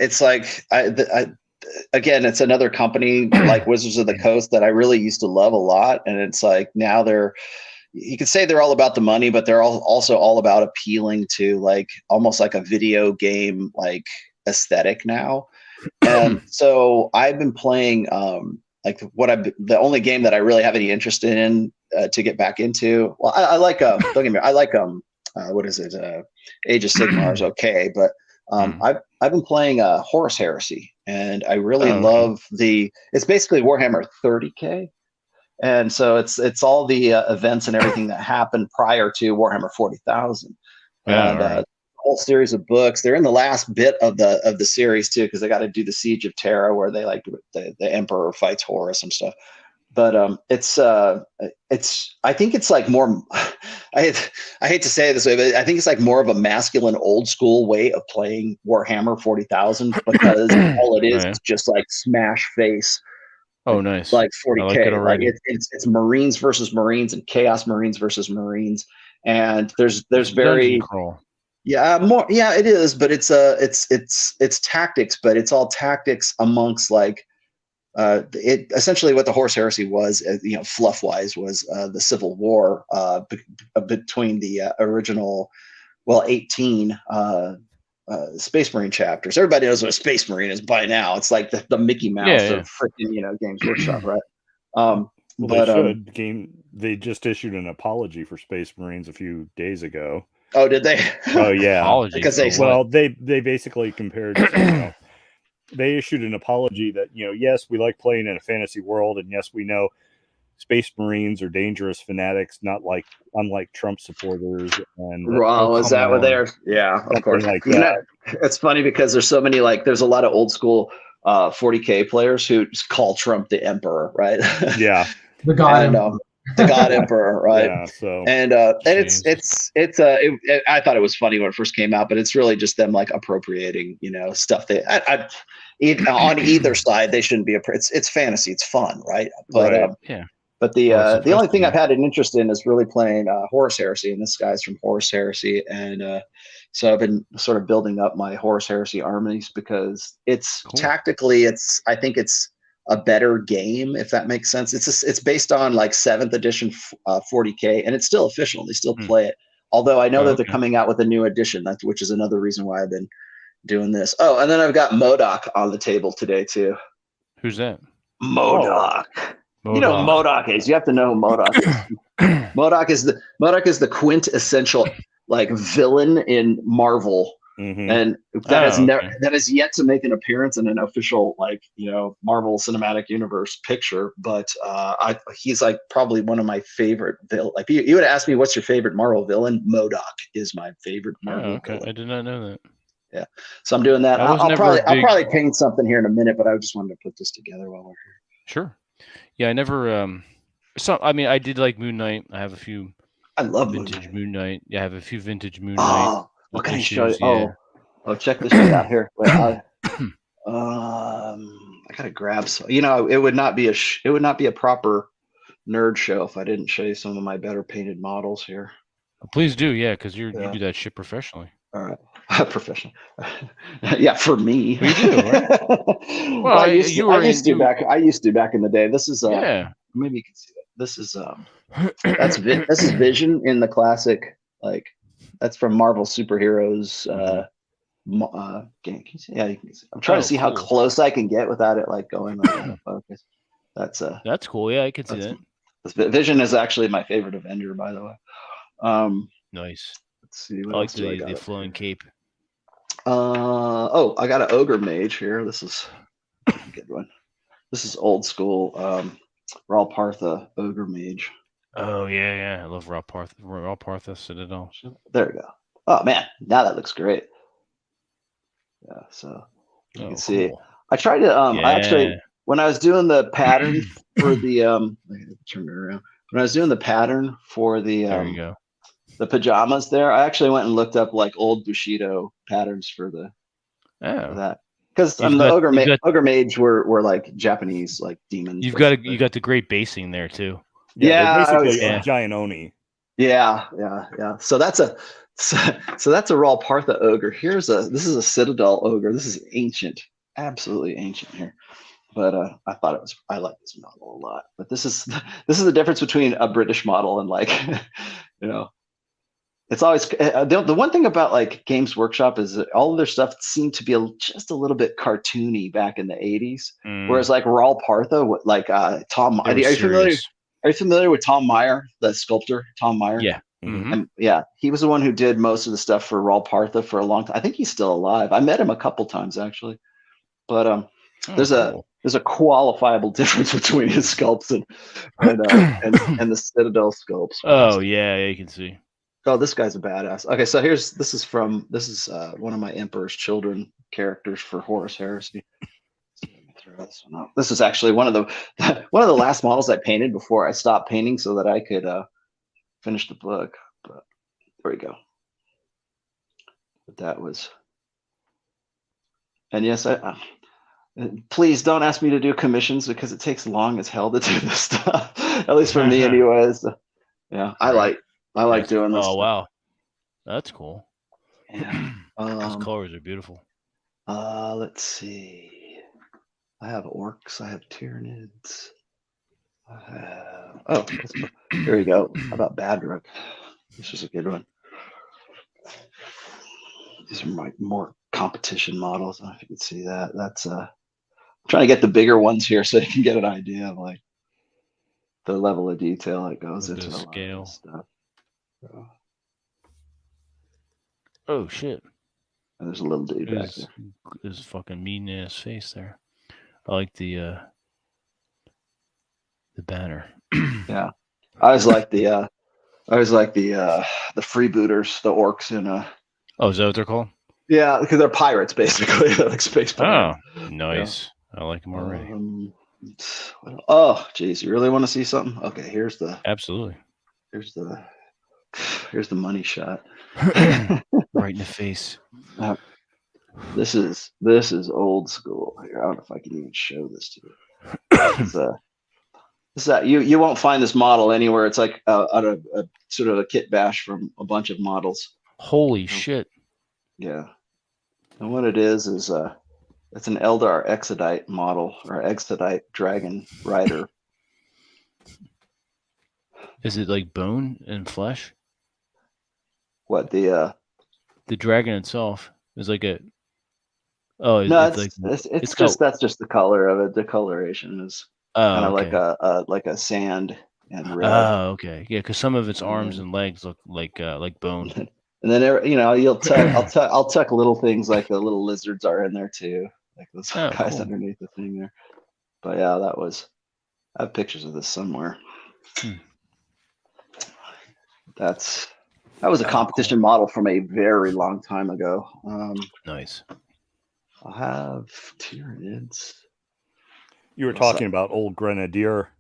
it's like again, it's another company like Wizards of the Coast that I really used to love a lot, and it's like now you could say they're all about the money, but they're also all about appealing to like almost like a video game like aesthetic now. And so I've been playing the only game that I really have any interest in to get back into. Well, I like don't get me wrong, I like what is it? Age of Sigmar is okay, but I've been playing Horus Heresy, and I really love it's basically Warhammer 30K. And so it's all the events and everything that happened prior to Warhammer 40,000. And whole series of books. They're in the last bit of the series too, because they got to do the Siege of Terra, where they the Emperor fights Horus and stuff. But I think it's like more. I hate to say it this way, but I think it's like more of a masculine, old school way of playing Warhammer 40,000, because all it is just like smash face. Oh, nice! Like 40K. Like it's Marines versus Marines and Chaos Marines versus Marines, and there's very. Yeah, more. Yeah, it is, but it's tactics, but it's all tactics amongst like it essentially what the Horus Heresy was, fluff wise, was the Civil War between the original, 18 Space Marine chapters. Everybody knows what a Space Marine is by now. It's like the Mickey Mouse of freaking Games Workshop, right? They just issued an apology for Space Marines a few days ago. Oh, did they? Oh, yeah. Apology. Because they basically compared. They issued an apology that yes, we like playing in a fantasy world, and yes, we know Space Marines are dangerous fanatics, unlike Trump supporters. And is that what they're? Yeah, of course. Like it's funny because there's so many there's a lot of old school 40K players who call Trump the Emperor, right? Yeah, the God. The God Emperor, right? Yeah. So and it's I thought it was funny when it first came out, but it's really just them appropriating stuff that on either side they shouldn't be. It's fantasy, it's fun, right? But But the only thing I've had an interest in is really playing Horus Heresy, and this guy's from Horus Heresy, and so I've been sort of building up my Horus Heresy armies because it's tactically I think it's a better game, if that makes sense. It's based on 7th edition 40K, and it's still official. They still play it. Although I know that they're coming out with a new edition, which is another reason why I've been doing this. Oh, and then I've got MODOK on the table today too. Who's that? MODOK. You know who MODOK is. You have to know who MODOK is. MODOK is the quintessential like villain in Marvel. And that has yet to make an appearance in an official Marvel Cinematic Universe picture, but he's like probably one of my favorite villain. Like you would ask me what's your favorite Marvel villain, MODOK is my favorite Marvel villain. I did not know that. Yeah, so I'm doing that. I'll probably paint something here in a minute, but I just wanted to put this together while we're here. Sure. Yeah, I never I did like Moon Knight. I have a few. I love vintage Moon Knight. Yeah, I have a few vintage Moon Knight. What can I show you? Yeah. Oh, check this shit out here. Wait, I gotta grab some. It would not be a proper nerd show if I didn't show you some of my better painted models here. Please do, yeah, because you do that shit professionally. All right, professional. Yeah, for me. You do, right? Well, I used to back in the day. This is maybe you can see that. This is this is Vision in the classic, like that's from Marvel Superheroes game. Can you see? Yeah, you can see. I'm trying to see how close I can get without it like going out of focus. That's cool. Yeah, I can see that. Vision is actually my favorite Avenger, by the way. Nice. Let's see. I like the flowing cape. I got an Ogre Mage here. This is a good one. This is old school Raw Partha Ogre Mage. Oh yeah. I love Raw Partha Citadel. There we go. Oh man, now that looks great. Yeah, so you can see. I tried to I actually when I was doing the pattern for the turn it around. When I was doing the pattern for the there you go. The pajamas there, I actually went and looked up like old Bushido patterns for that. Because the Ogre Mage were like Japanese like demons. You got the great basing there too. Yeah, basically a giant Oni. Yeah. So that's a Raw Partha Ogre. This is a Citadel Ogre. This is ancient, absolutely ancient here. But I like this model a lot. But this is the difference between a British model and like, it's always the one thing about like Games Workshop is that all of their stuff seemed to be just a little bit cartoony back in the 80s. Whereas like Raw Partha, like Tom, are you familiar with Tom Meyer, the sculptor, Tom Meyer? Yeah. And he was the one who did most of the stuff for Raw Partha for a long time. I think he's still alive. I met him a couple times actually, but there's a qualifiable difference between his sculpts and the Citadel sculpts. Oh yeah, you can see. Oh, this guy's a badass. Okay, so this is one of my Emperor's Children characters for Horus Heresy. Let me throw this one out. This is actually one of the last models I painted before I stopped painting so that I could finish the book. But there we go. But that was, and yes, please don't ask me to do commissions because it takes long as hell to do this stuff. At least for me, anyways. Yeah, I like doing this. Oh wow, that's cool. Yeah, those colors are beautiful. Let's see. I have orcs. I have Tyranids. Here we go. How about Badrook? This is a good one. These are my more competition models. I don't know if you can see that. That's I'm trying to get the bigger ones here so you can get an idea of like the level of detail that goes into the scale stuff. Oh shit! And there's a little dude back there. There's a fucking mean ass face there. I like the banner. Yeah, I was like the freebooters, the orcs in Oh, is that what they're called? Yeah, because they're pirates basically. They're like space pirates. Oh, nice. Yeah. I like them already. Oh, geez, you really want to see something? Okay, absolutely. Here's the money shot. Right in the face. This is old school here. I don't know if I can even show this to you. You won't find this model anywhere. It's like a sort of a kit bash from a bunch of models. Holy shit! Yeah, and what it is it's an Eldar Exodite model or Exodite Dragon Rider. Is it like bone and flesh? What the dragon itself is like a Oh, No, it's like it's just that's just the color of it. The coloration is kind of like a sand and red. Oh, okay, yeah, because some of its arms and legs look like bone. And then you'll tuck I'll tuck little things like the little lizards are in there too, like those guys underneath the thing there. But yeah, I have pictures of this somewhere. That was a competition model from a very long time ago. Nice. I have Tyranids. You were talking about old Grenadier.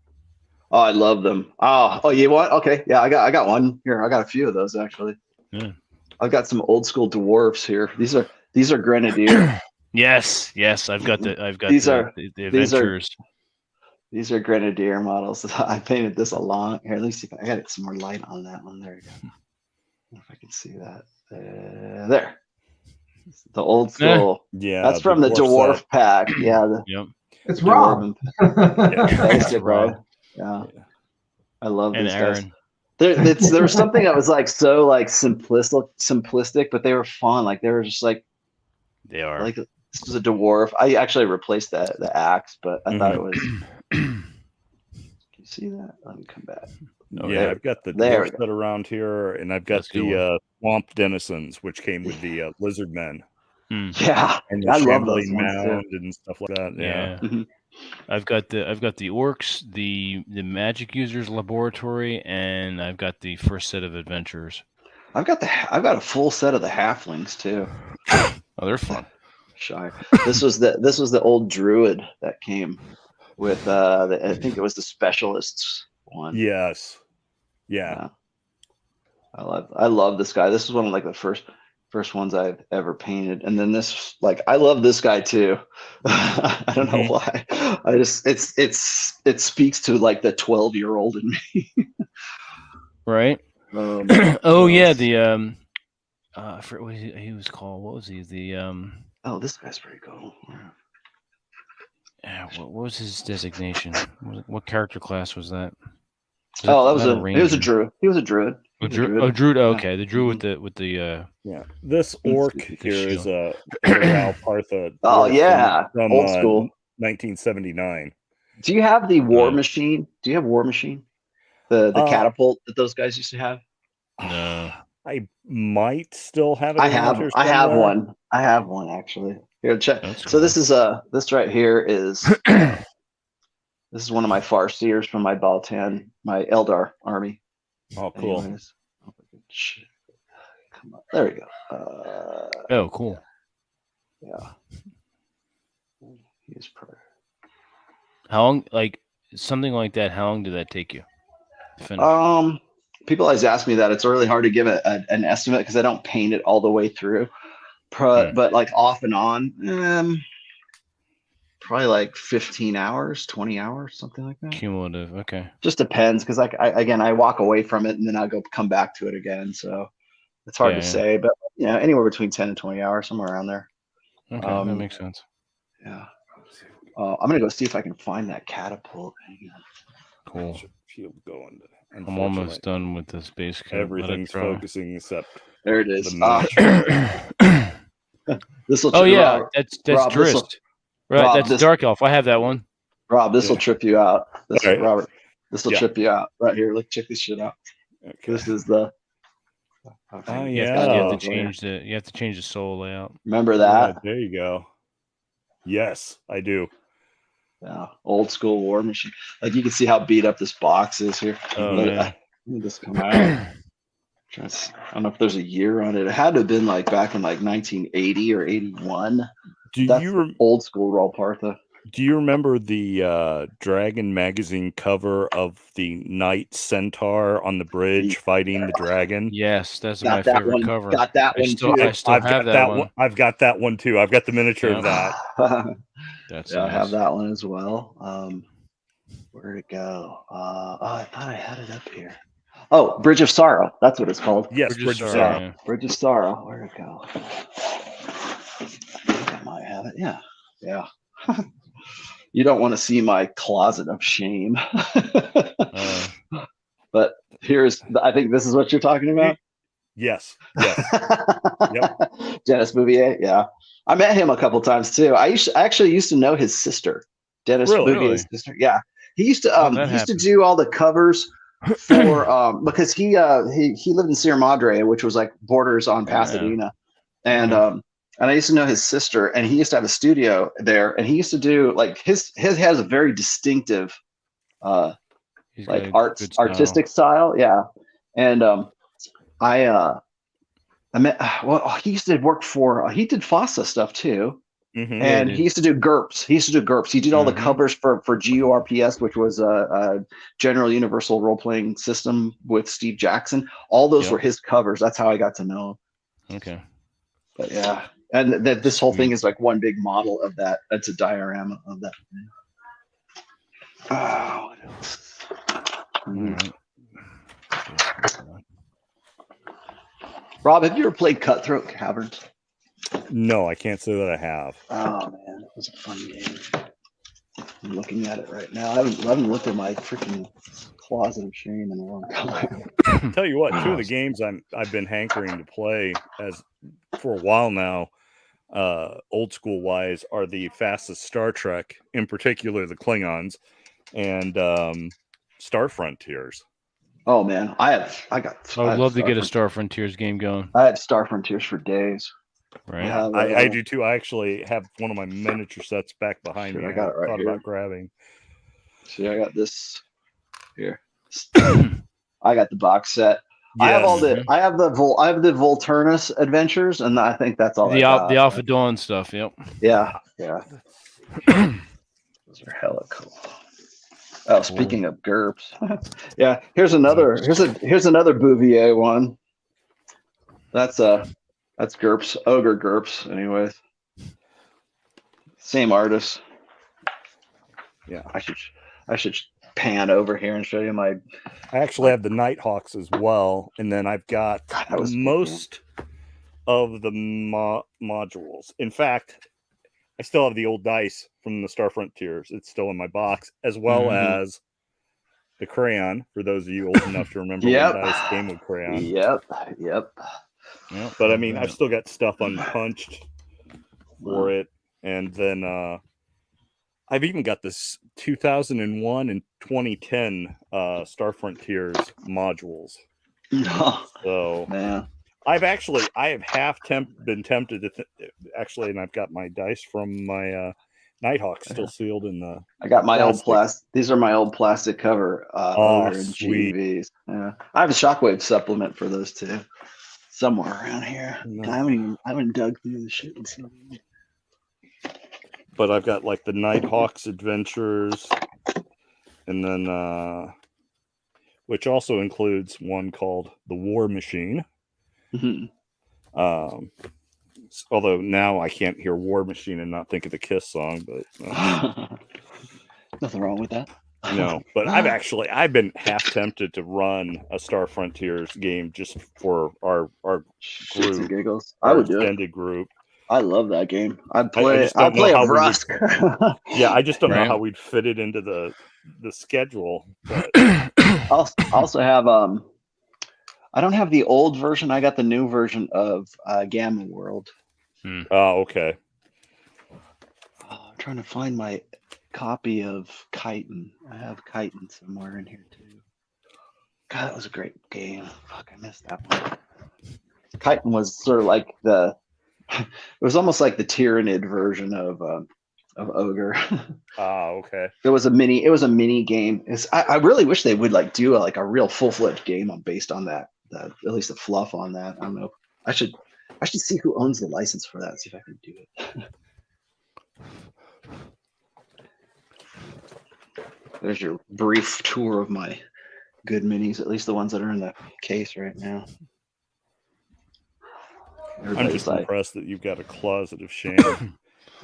Oh, I love them. Oh, you want? Okay, yeah, I got one here. I got a few of those actually. Yeah. I've got some old school dwarfs here. These are Grenadier. Yes, I've got the adventures. These are Grenadier models. I painted this here. Let me see if I got some more light on that one. There you go. If I can see that. There. The old school. Yeah. That's from the dwarf pack. Yeah. Yep. It's Rob. Basic, right? Yeah. I love these guys. There was something that was like so like simplistic, but they were fun. Like they were just like they are. Like this was a dwarf. I actually replaced the axe, but I thought it was. Can you see that? Let me come back. I've got the dwarf set around here, and I've got the swamp denizens, which came with the lizard men. Yeah, and I love those mound and stuff like that. Yeah. I've got the orcs, the magic users laboratory, and I've got the first set of adventurers. I've got a full set of the halflings too. Oh, they're fun. Shy. This was the old druid that came with I think it was the specialists one. Yes. Yeah. I love this guy. This is one of like the first ones I've ever painted. And then this, like, I love this guy too. I don't know why. I just it speaks to like the 12-year-old in me. Right. Yeah, the I forget what he was called. What was he? Oh, this guy's pretty cool. Yeah, what was his designation? What character class was that? He was a druid. He was a druid. Druid. Oh, okay, the druid with the This orc here is a Alpartha. Oh yeah, from old school, 1979. Do you have the War Machine? Do you have War Machine? The catapult that those guys used to have? No. I might still have it. I have one. I have one actually. Here, check. So this is this right here is this is one of my Farseers from my Baltan, my Eldar army. Oh, cool. Anyways, come on, there we go. Oh, cool. Yeah. He's perfect. How long, like something like that? How long did that take you to finish? People always ask me that. It's really hard to give an estimate because I don't paint it all the way through. But like off and on, probably like 15 hours, 20 hours, something like that. Cumulative, okay. Just depends because like I walk away from it and then I'll come back to it again. So it's hard to say, but anywhere between 10 and 20 hours, somewhere around there. Okay, that makes sense. Yeah. I'm gonna go see if I can find that catapult. Cool. Going. I'm almost done with this base camp. Everything's focusing except there it is. This will. That's Drist. Right, Rob, that's Dark Elf. I have that one. Rob, this will trip you out. Robert, this will Yeah. trip you out right here. Look, check this shit out. Okay. This is the. Oh You have to change the soul layout. Remember that? Yeah, there you go. Yes, I do. Yeah, old school War Machine. Like you can see how beat up this box is here. Oh, Let me just come out. I don't know if there's a year on it. It had to have been like back in like 1980 or 81. That's old school Rolpartha. Do you remember the Dragon magazine cover of the Knight Centaur on the bridge fighting the dragon? Yes, that's my favorite cover. Got that one too. I still have that one. I've got that one too. I've got the miniature of that. That's nice. I have that one as well. Where'd it go? I thought I had it up here. Oh, Bridge of Sorrow. That's what it's called. Yes, Bridge of Sorrow. Yeah. Bridge of Sorrow. Where'd it go? I might have it. Yeah. Yeah. You don't want to see my closet of shame. But I think this is what you're talking about. Yes. Yep. Dennis Bouvier. Yeah, I met him a couple times too. I actually used to know his sister, Dennis Bouvier's sister. Yeah, he used to do all the covers for because he lived in Sierra Madre, which was like borders on Pasadena, and I used to know his sister, and he used to have a studio there, and he used to do like his has a very distinctive like artistic style. Yeah, and I met, well, he used to work for, he did FOSSA stuff too. And he used to do GURPS. He did all the covers for GURPS, which was a General Universal Role-Playing System with Steve Jackson. All those were his covers. That's how I got to know him. Okay. But yeah. And this whole thing is like one big model of that. That's a diorama of that thing. Oh, what else? All right. Rob, have you ever played Cutthroat Caverns? No, I can't say that I have. Oh man, it was a fun game. I'm looking at it right now. I haven't looked at my freaking closet of shame in a long time. Tell you what, two of the games I've been hankering to play for a while now, old school wise, are the fastest Star Trek, in particular the Klingons, and Star Frontiers. Oh man, I would love to get a Star Frontiers game going. I had Star Frontiers for days. Right. Yeah, I do too. I actually have one of my miniature sets back behind me. I got it right here. About grabbing. See, I got this here. I got the box set. Yes. I have the Volturnus adventures, and I think that's all. The Alpha Dawn stuff. Yep. Yeah. Those are hella cool. Oh, speaking of GURPS, yeah. Here's another Bouvier one. That's GURPS, Ogre GURPS. Anyways, same artist. Yeah, I should pan over here and show you my. I actually have the Nighthawks as well, and then I've got most of the modules. In fact, I still have the old dice from the Star Frontiers. It's still in my box, as well as the crayon, for those of you old enough to remember when dice came with crayon. Yep. But I mean, I've still got stuff unpunched for it. And then I've even got this 2001 and 2010 Star Frontiers modules. So, man. I have been tempted to actually, and I've got my dice from my Nighthawks still sealed in the. I got my old plastic. These are my old plastic cover. Sweet. GVs. Yeah, I have a Shockwave supplement for those too, somewhere around here. No. I haven't dug through the shit. But I've got like the Nighthawks Adventures, and then which also includes one called the War Machine. Although now I can't hear War Machine and not think of the Kiss song, but nothing wrong with that. No, but I've been half tempted to run a Star Frontiers game just for our Shits and giggles. I would do extended group. I love that game. I'd play a Rusk. Yeah, I just don't know how we'd fit it into the schedule. But. I also have I don't have the old version. I got the new version of Gamma World. Oh, okay. I'm trying to find my copy of Chitin. I have Chitin somewhere in here too. God, that was a great game. Fuck, I missed that one. Chitin was sort of like it was almost like the Tyrannid version of Ogre. Okay. It was a mini game. I really wish they would like do a real full-fledged game based on that. At least the fluff on that. I don't know. I should see who owns the license for that. See if I can do it. There's your brief tour of my good minis, at least the ones that are in the case right now. I'm just impressed that you've got a closet of shame.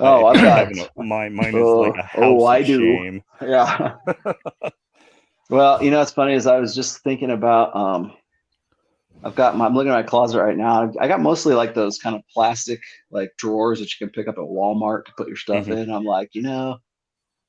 I've got mine is like a house of shame. Yeah. Well, what's funny is I was just thinking about I'm looking at my closet right now. I got mostly like those kind of plastic like drawers that you can pick up at Walmart to put your stuff in. I'm like,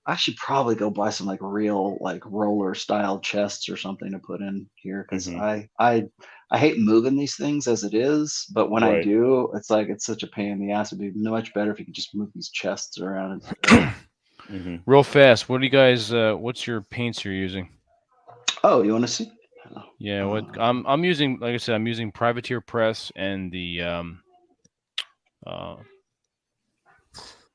I should probably go buy some like real like roller style chests or something to put in here because I I hate moving these things as it is, but when I do, it's like it's such a pain in the ass. It'd be much better if you could just move these chests around instead. Real fast, what do you guys? What's your paints you're using? Oh, you want to see? Yeah, what I'm using, like I said, I'm using Privateer Press and the what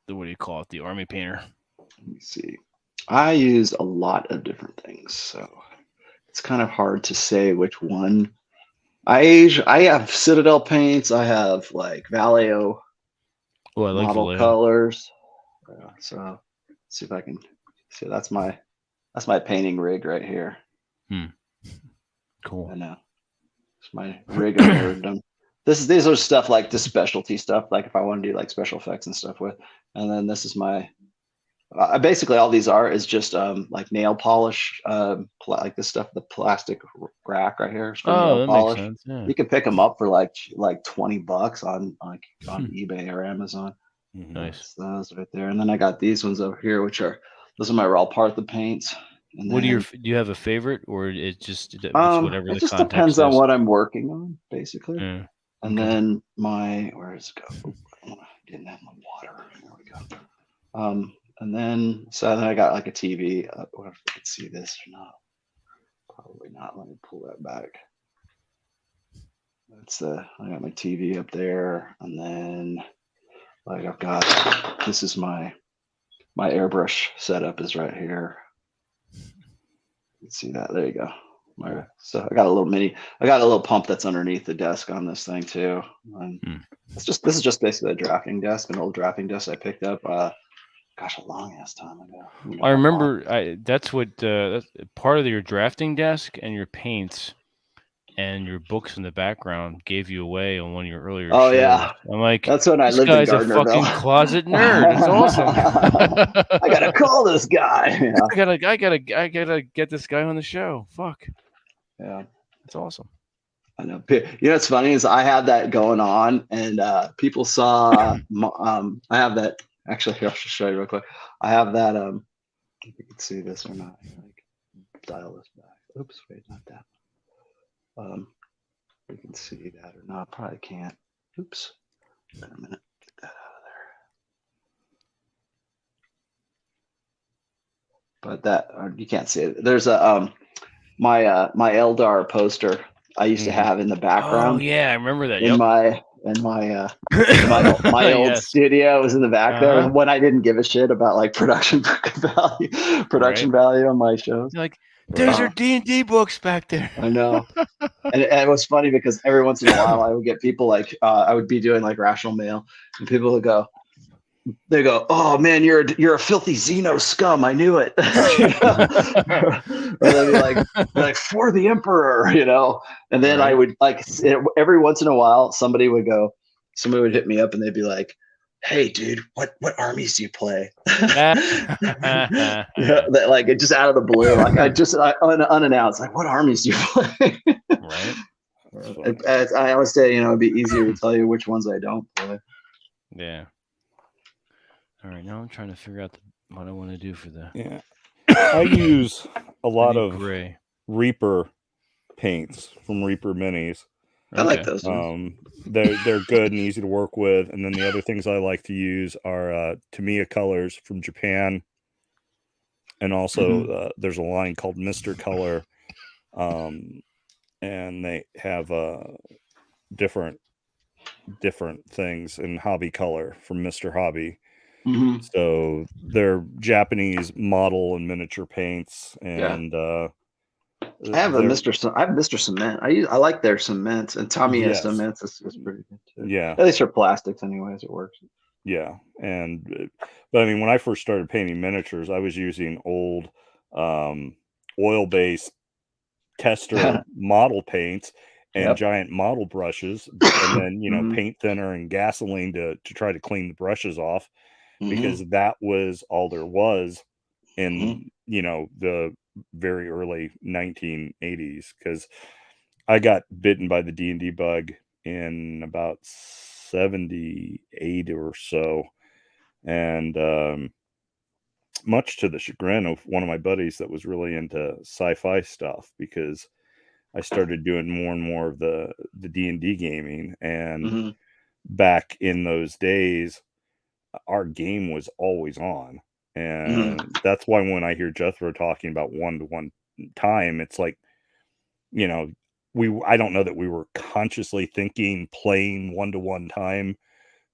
do you call it? The Army Painter. Let me see. I use a lot of different things, so it's kind of hard to say which one. I have Citadel paints. I have like Vallejo model colors. So let's see if I can see. That's my painting rig right here. Cool. I know. It's my rig of nerddom. These are stuff like the specialty stuff, like if I want to do like special effects and stuff with. And then this is my basically all these are is just like nail polish, like this stuff, the plastic rack right here. Oh, that makes sense. Yeah. You can pick them up for like $20 on eBay or Amazon. Nice. So those right there. And then I got these ones over here, those are my raw Partha paints. And what do you have a favorite, or it just it's whatever it just depends on what I'm working on, basically. Yeah. And then where does it go? I didn't have my water. There we go. And then I got like a TV. I wonder if you can see this or not. Probably not. Let me pull that back. I got my TV up there, and then like I've got this is my airbrush setup is right here. You can see that. There you go. So I got a little pump that's underneath the desk on this thing too. And this is just basically a drafting desk, an old drafting desk I picked up. A long ass time ago. I remember that's what that's part of your drafting desk and your paints and your books in the background gave you away on one of your earlier shows. Yeah. I'm like, that's when I lived in Gardnerville. This guy's a fucking closet nerd. It's awesome. I gotta call this guy. Yeah. I gotta get this guy on the show. Fuck. Yeah. It's awesome. I know. You know what's funny is I had that going on, and people saw I have that. Actually, I'll just show you real quick. I have that. If you can see this or not, like dial this back. Oops, wait, not that. You can see that or not. Probably can't. Oops. Wait a minute. Get that out of there. But that you can't see it. There's a my Eldar poster I used to have in the background. Oh yeah, I remember that. In my old studio was in the back there when I didn't give a shit about like production value on my shows. You're like, there's your D&D books back there. I know. and it was funny because every once in a while I would get people like I would be doing like Rational Mail, and people would go, oh man, you're a filthy Xeno scum. I knew it. Or they'd be like for the Emperor, and then I would like every once in a while somebody would hit me up and they'd be like, hey dude, what armies do you play? Like it just out of the blue, like I unannounced, like what armies do you play? Right. I always say, it'd be easier to tell you which ones I don't play. Yeah. All right, now I'm trying to figure out what I want to do for that. Yeah, I use a lot of Reaper paints from Reaper Minis. I like those. They're good and easy to work with. And then the other things I like to use are Tamiya colors from Japan, and also there's a line called Mr. Color, and they have different things in Hobby Color from Mr. Hobby. So they're Japanese model and miniature paints, and I have Mr. Cement. I like their cements, and Tamiya cements is pretty good too. Yeah, at least for plastics, anyways, it works. Yeah, but I mean, when I first started painting miniatures, I was using old oil-based tester model paints and giant model brushes, and then paint thinner and gasoline to try to clean the brushes off. Because that was all there was in the very early 1980s. Because I got bitten by the D&D bug in about 78 or so, and much to the chagrin of one of my buddies that was really into sci-fi stuff, because I started doing more and more of the D&D gaming. And back in those days, our game was always on. And that's why when I hear Jethro talking about 1-to-1 time, it's like, I don't know that we were consciously thinking playing 1-to-1 time,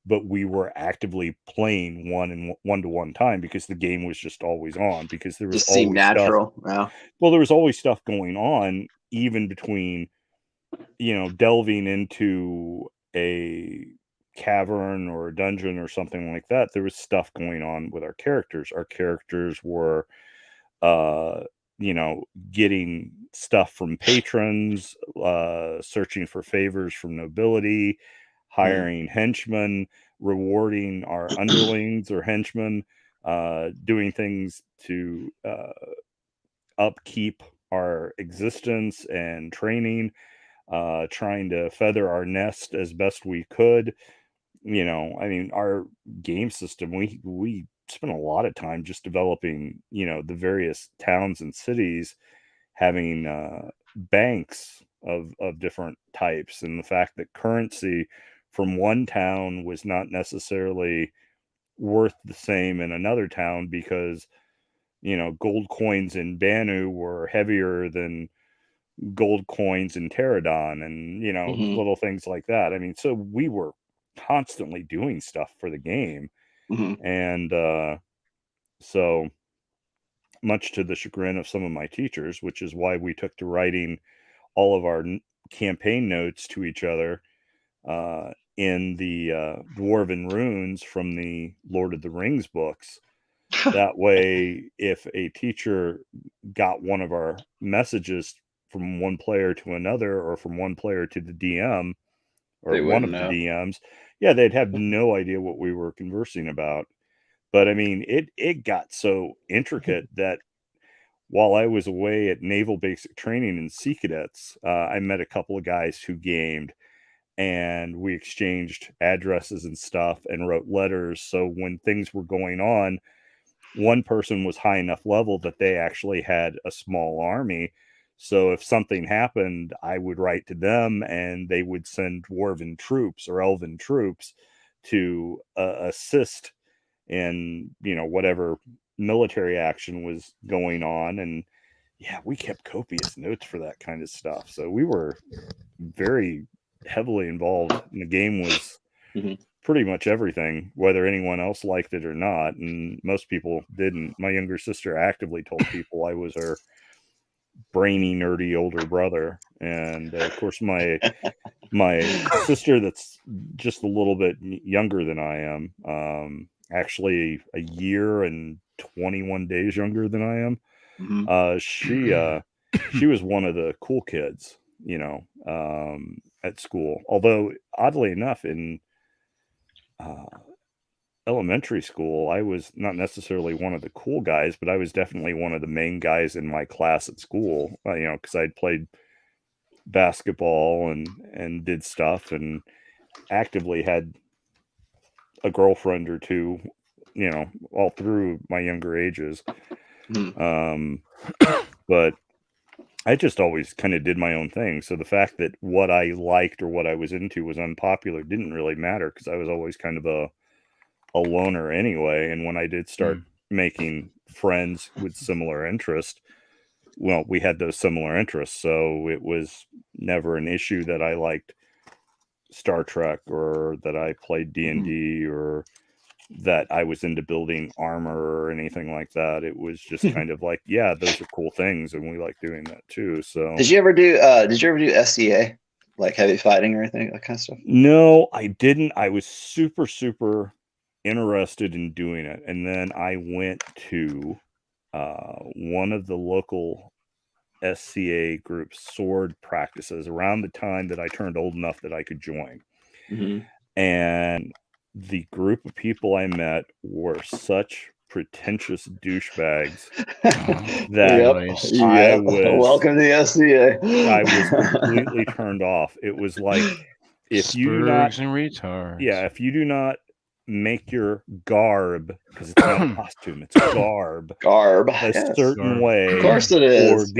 but we were actively playing 1-to-1 time because the game was just always on, because there was just always natural. Stuff. Yeah. Well, there was always stuff going on, even between, delving into a cavern or a dungeon or something like that. There was stuff going on with our characters. Our characters were, getting stuff from patrons, searching for favors from nobility, hiring henchmen, rewarding our underlings or henchmen, doing things to upkeep our existence and training, trying to feather our nest as best we could. Our game system, we spent a lot of time just developing, the various towns and cities having banks of different types, and the fact that currency from one town was not necessarily worth the same in another town, because gold coins in Banu were heavier than gold coins in Pterodon, and little things like that. So we were constantly doing stuff for the game. And so, much to the chagrin of some of my teachers, which is why we took to writing all of our campaign notes to each other in the Dwarven runes from the Lord of the Rings books. That way, if a teacher got one of our messages from one player to another, or from one player to the DM, or one of the DMs, they'd have no idea what we were conversing about. But it got so intricate that while I was away at Naval Basic Training in Sea Cadets, I met a couple of guys who gamed, and we exchanged addresses and stuff and wrote letters. So when things were going on, one person was high enough level that they actually had a small army. So if something happened, I would write to them, and they would send dwarven troops or elven troops to assist in, whatever military action was going on. And we kept copious notes for that kind of stuff. So we were very heavily involved, and the game was pretty much everything, whether anyone else liked it or not. And most people didn't. My younger sister actively told people I was her brainy, nerdy older brother. And of course, my sister, that's just a little bit younger than I am, actually a year and 21 days younger than I am, she was one of the cool kids, at school. Although, oddly enough, in elementary school, I was not necessarily one of the cool guys, but I was definitely one of the main guys in my class at school, because I'd played basketball and did stuff, and actively had a girlfriend or two, all through my younger ages. But I just always kind of did my own thing. So the fact that what I liked or what I was into was unpopular didn't really matter, because I was always kind of a loner anyway. And when I did start making friends with similar interest, well, we had those similar interests. So it was never an issue that I liked Star Trek, or that I played D&D, or that I was into building armor or anything like that. It was just kind of like, those are cool things, and we like doing that too. So did you ever do SCA, like heavy fighting or anything, that kind of stuff? No, I didn't. I was super interested in doing it, and then I went to one of the local SCA group sword practices around the time that I turned old enough that I could join. And the group of people I met were such pretentious douchebags that I was welcome to the SCA. I was completely turned off. It was like, if you do not, and retards. if you do not make your garb, because it's not a costume, it's garb a certain way, of course it is,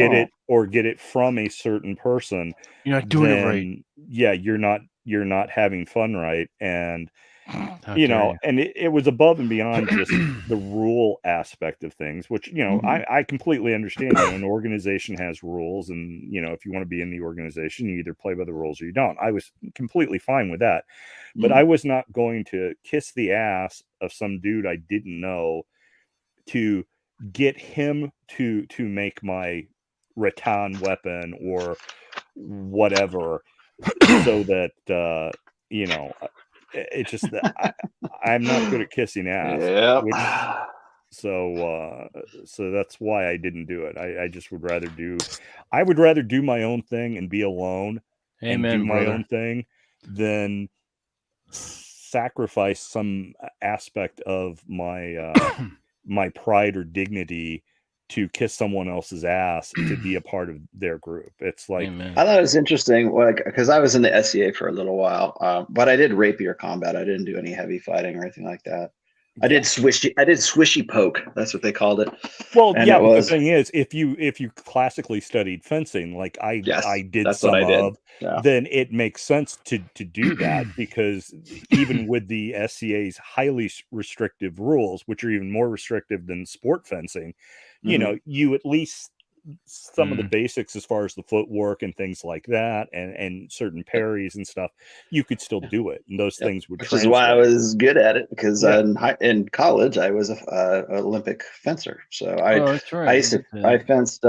or get it from a certain person, you're not doing it right. Yeah, you're not having fun right. And and it was above and beyond just the rule aspect of things, which I completely understand. An organization has rules, and if you want to be in the organization, you either play by the rules or you don't. I was completely fine with that, but I was not going to kiss the ass of some dude I didn't know to get him to make my rattan weapon or whatever, so that it's just that I'm not good at kissing ass. So that's why I didn't do it. I just would rather do my own thing and be alone. Amen, and do my brother. own thing than sacrifice some aspect of my my pride or dignity to kiss someone else's ass to be a part of their group. It's like, Amen. I thought it was interesting, like, because I was in the SEA for a little while, but I did rapier combat. I didn't do any heavy fighting or anything like that. I did swishy poke. That's what they called it. Well, and but the thing is, if you classically studied fencing, like I did some of, then it makes sense to do that, because even with the SCA's highly restrictive rules, which are even more restrictive than sport fencing, you at least some of the basics as far as the footwork and things like that, and certain parries and stuff, you could still do it, and those things would translate. Which is why I was good at it, because in college I was an Olympic fencer, so I fenced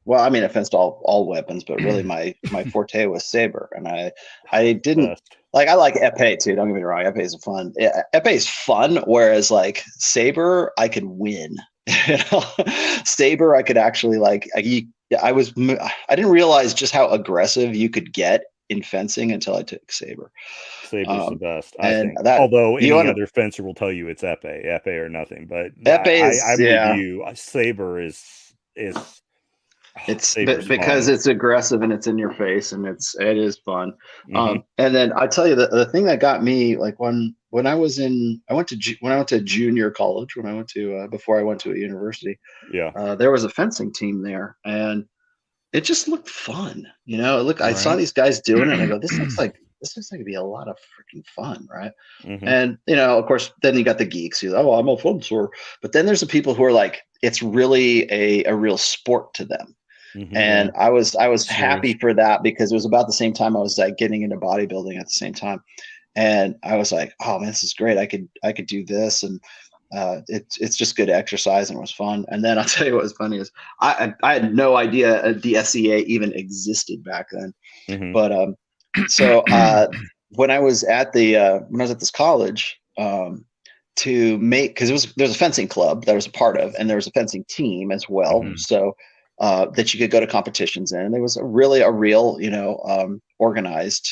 well, I mean, I fenced all weapons, but really my forte was saber, and I didn't like, I like épée too, don't get me wrong, épée is fun. Épée is fun, whereas like saber I could win. Saber I could actually I didn't realize just how aggressive you could get in fencing until I took saber. Saber's the best, I think. Although any other fencer will tell you it's épée or nothing, but I'm with you. Saber is it's because it's aggressive and it's in your face, and it is fun. And then I tell you, the thing that got me, like, when I went to junior college, before I went to a university, there was a fencing team there, and it just looked fun. I saw these guys doing it, and I go, this looks like it'd be a lot of freaking fun, right? And of course, then you got the geeks who, I'm a fencer, but then there's the people who are like, it's really a real sport to them. And I was happy for that, because it was about the same time I was like getting into bodybuilding at the same time, and I was like, oh man, this is great. I could do this, and it's just good exercise, and it was fun. And then I'll tell you what was funny is I had no idea the SEA even existed back then. But so when I was at this college, because there's a fencing club that I was a part of, and there was a fencing team as well. So that you could go to competitions in. And there was a real, organized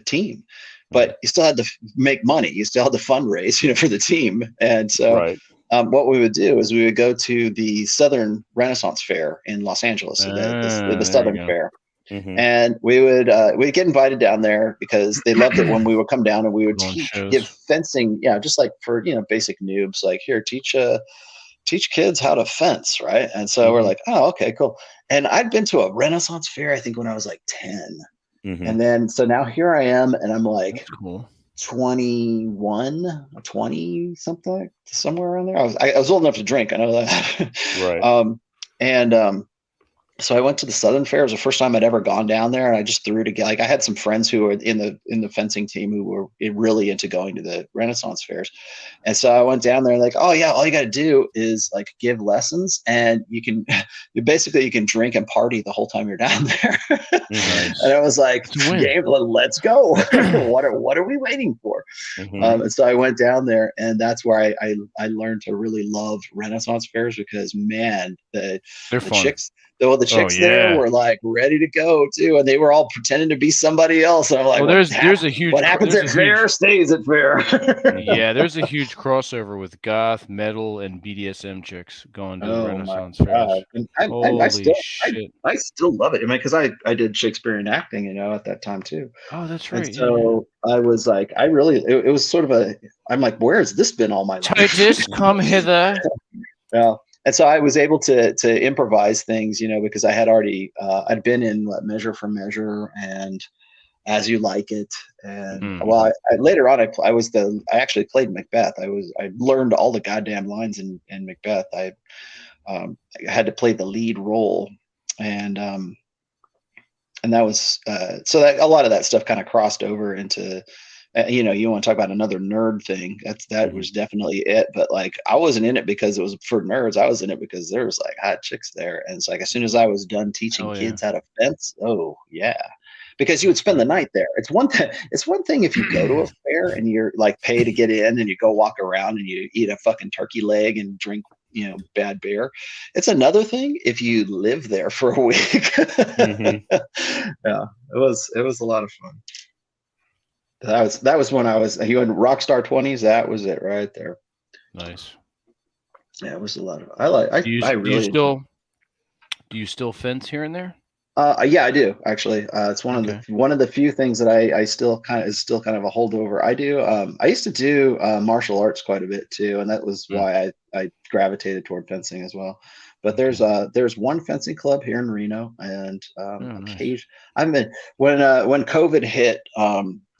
team, but you still had to make money. You still had to fundraise, for the team. And so what we would do is we would go to the Southern Renaissance Fair in Los Angeles, the Southern Fair. And we'd get invited down there, because they loved it when we would come down and we would give fencing, just like for, basic noobs, like, here, teach kids how to fence, right? And so we're like, oh, okay, cool. And I'd been to a Renaissance Fair, I think, when I was like 10. And then, so now here I am, and I'm like 21, 20, something, somewhere around there. I was old enough to drink, I know that. So I went to the Southern Fair. It was the first time I'd ever gone down there, and I just threw together. Like, I had some friends who were in the fencing team who were really into going to the Renaissance Fairs, and so I went down there like, oh yeah, all you got to do is like give lessons, and you can drink and party the whole time you're down there. And I was like, let's go. What are we waiting for? And so I went down there, and that's where I learned to really love Renaissance Fairs, because man, the Well, the chicks there were like ready to go too, and they were all pretending to be somebody else. And I'm like, well, there's a huge. What happens at fair stays at fair. Yeah, there's a huge crossover with goth, metal, and BDSM chicks going to the Renaissance fairs. I still love it. I mean, because I did Shakespearean acting, at that time too. Oh, that's right. And so I was like, it was sort of I'm like, where has this been all my life? Titus, come hither. Yeah. And so I was able to improvise things, because I had already I'd been in Measure for Measure and As You Like It, and later on I actually played Macbeth. I learned all the goddamn lines in Macbeth. I had to play the lead role, and that was so that a lot of that stuff kind of crossed over into. You want to talk about another nerd thing. That was definitely it. But like, I wasn't in it because it was for nerds. I was in it because there was like hot chicks there. And it's like, as soon as I was done teaching kids how to fence, because you would spend the night there. It's one thing if you go to a fair and you're like pay to get in and you go walk around and you eat a fucking turkey leg and drink, bad beer. It's another thing if you live there for a week. Yeah, it was a lot of fun. That was when I was you in Rockstar 20s. That was it right there. Nice. Yeah, it was a lot of. Do you still fence here and there? Yeah, I do actually. It's one of the few things that I still kind of a holdover. I do. I used to do martial arts quite a bit too, and that was why I gravitated toward fencing as well. But there's one fencing club here in Reno, and occasion when COVID hit,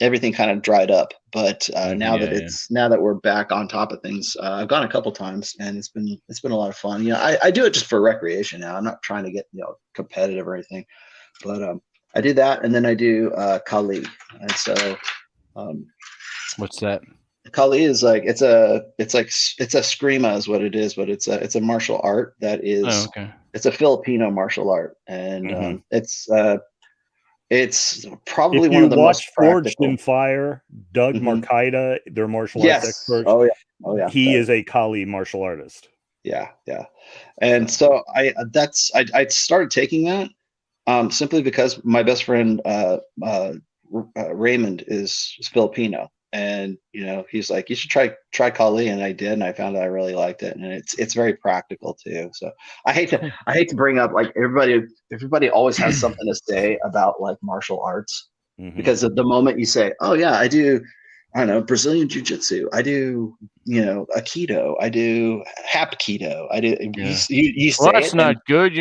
everything kind of dried up. But now that we're back on top of things, I've gone a couple times, and it's been a lot of fun. I do it just for recreation now. I'm not trying to get competitive or anything, but I do that, and then I do Kali, and so what's that? Kali is like it's a Eskrima is what it is, but it's a martial art that is it's a Filipino martial art, and it's probably one of the most Forged in Fire, Doug Marcaida, their martial arts expert. Oh yeah. He is a Kali martial artist. Yeah. And so I started taking that simply because my best friend Raymond is Filipino. And he's like, you should try Kali, and I did, and I found that I really liked it, and it's very practical too. So I hate to bring up like everybody always has something to say about like martial arts, because at the moment you say, oh yeah, I do, I don't know, Brazilian jiu-jitsu, I do, Aikido, I do Hapkido, I do. You say that's not good.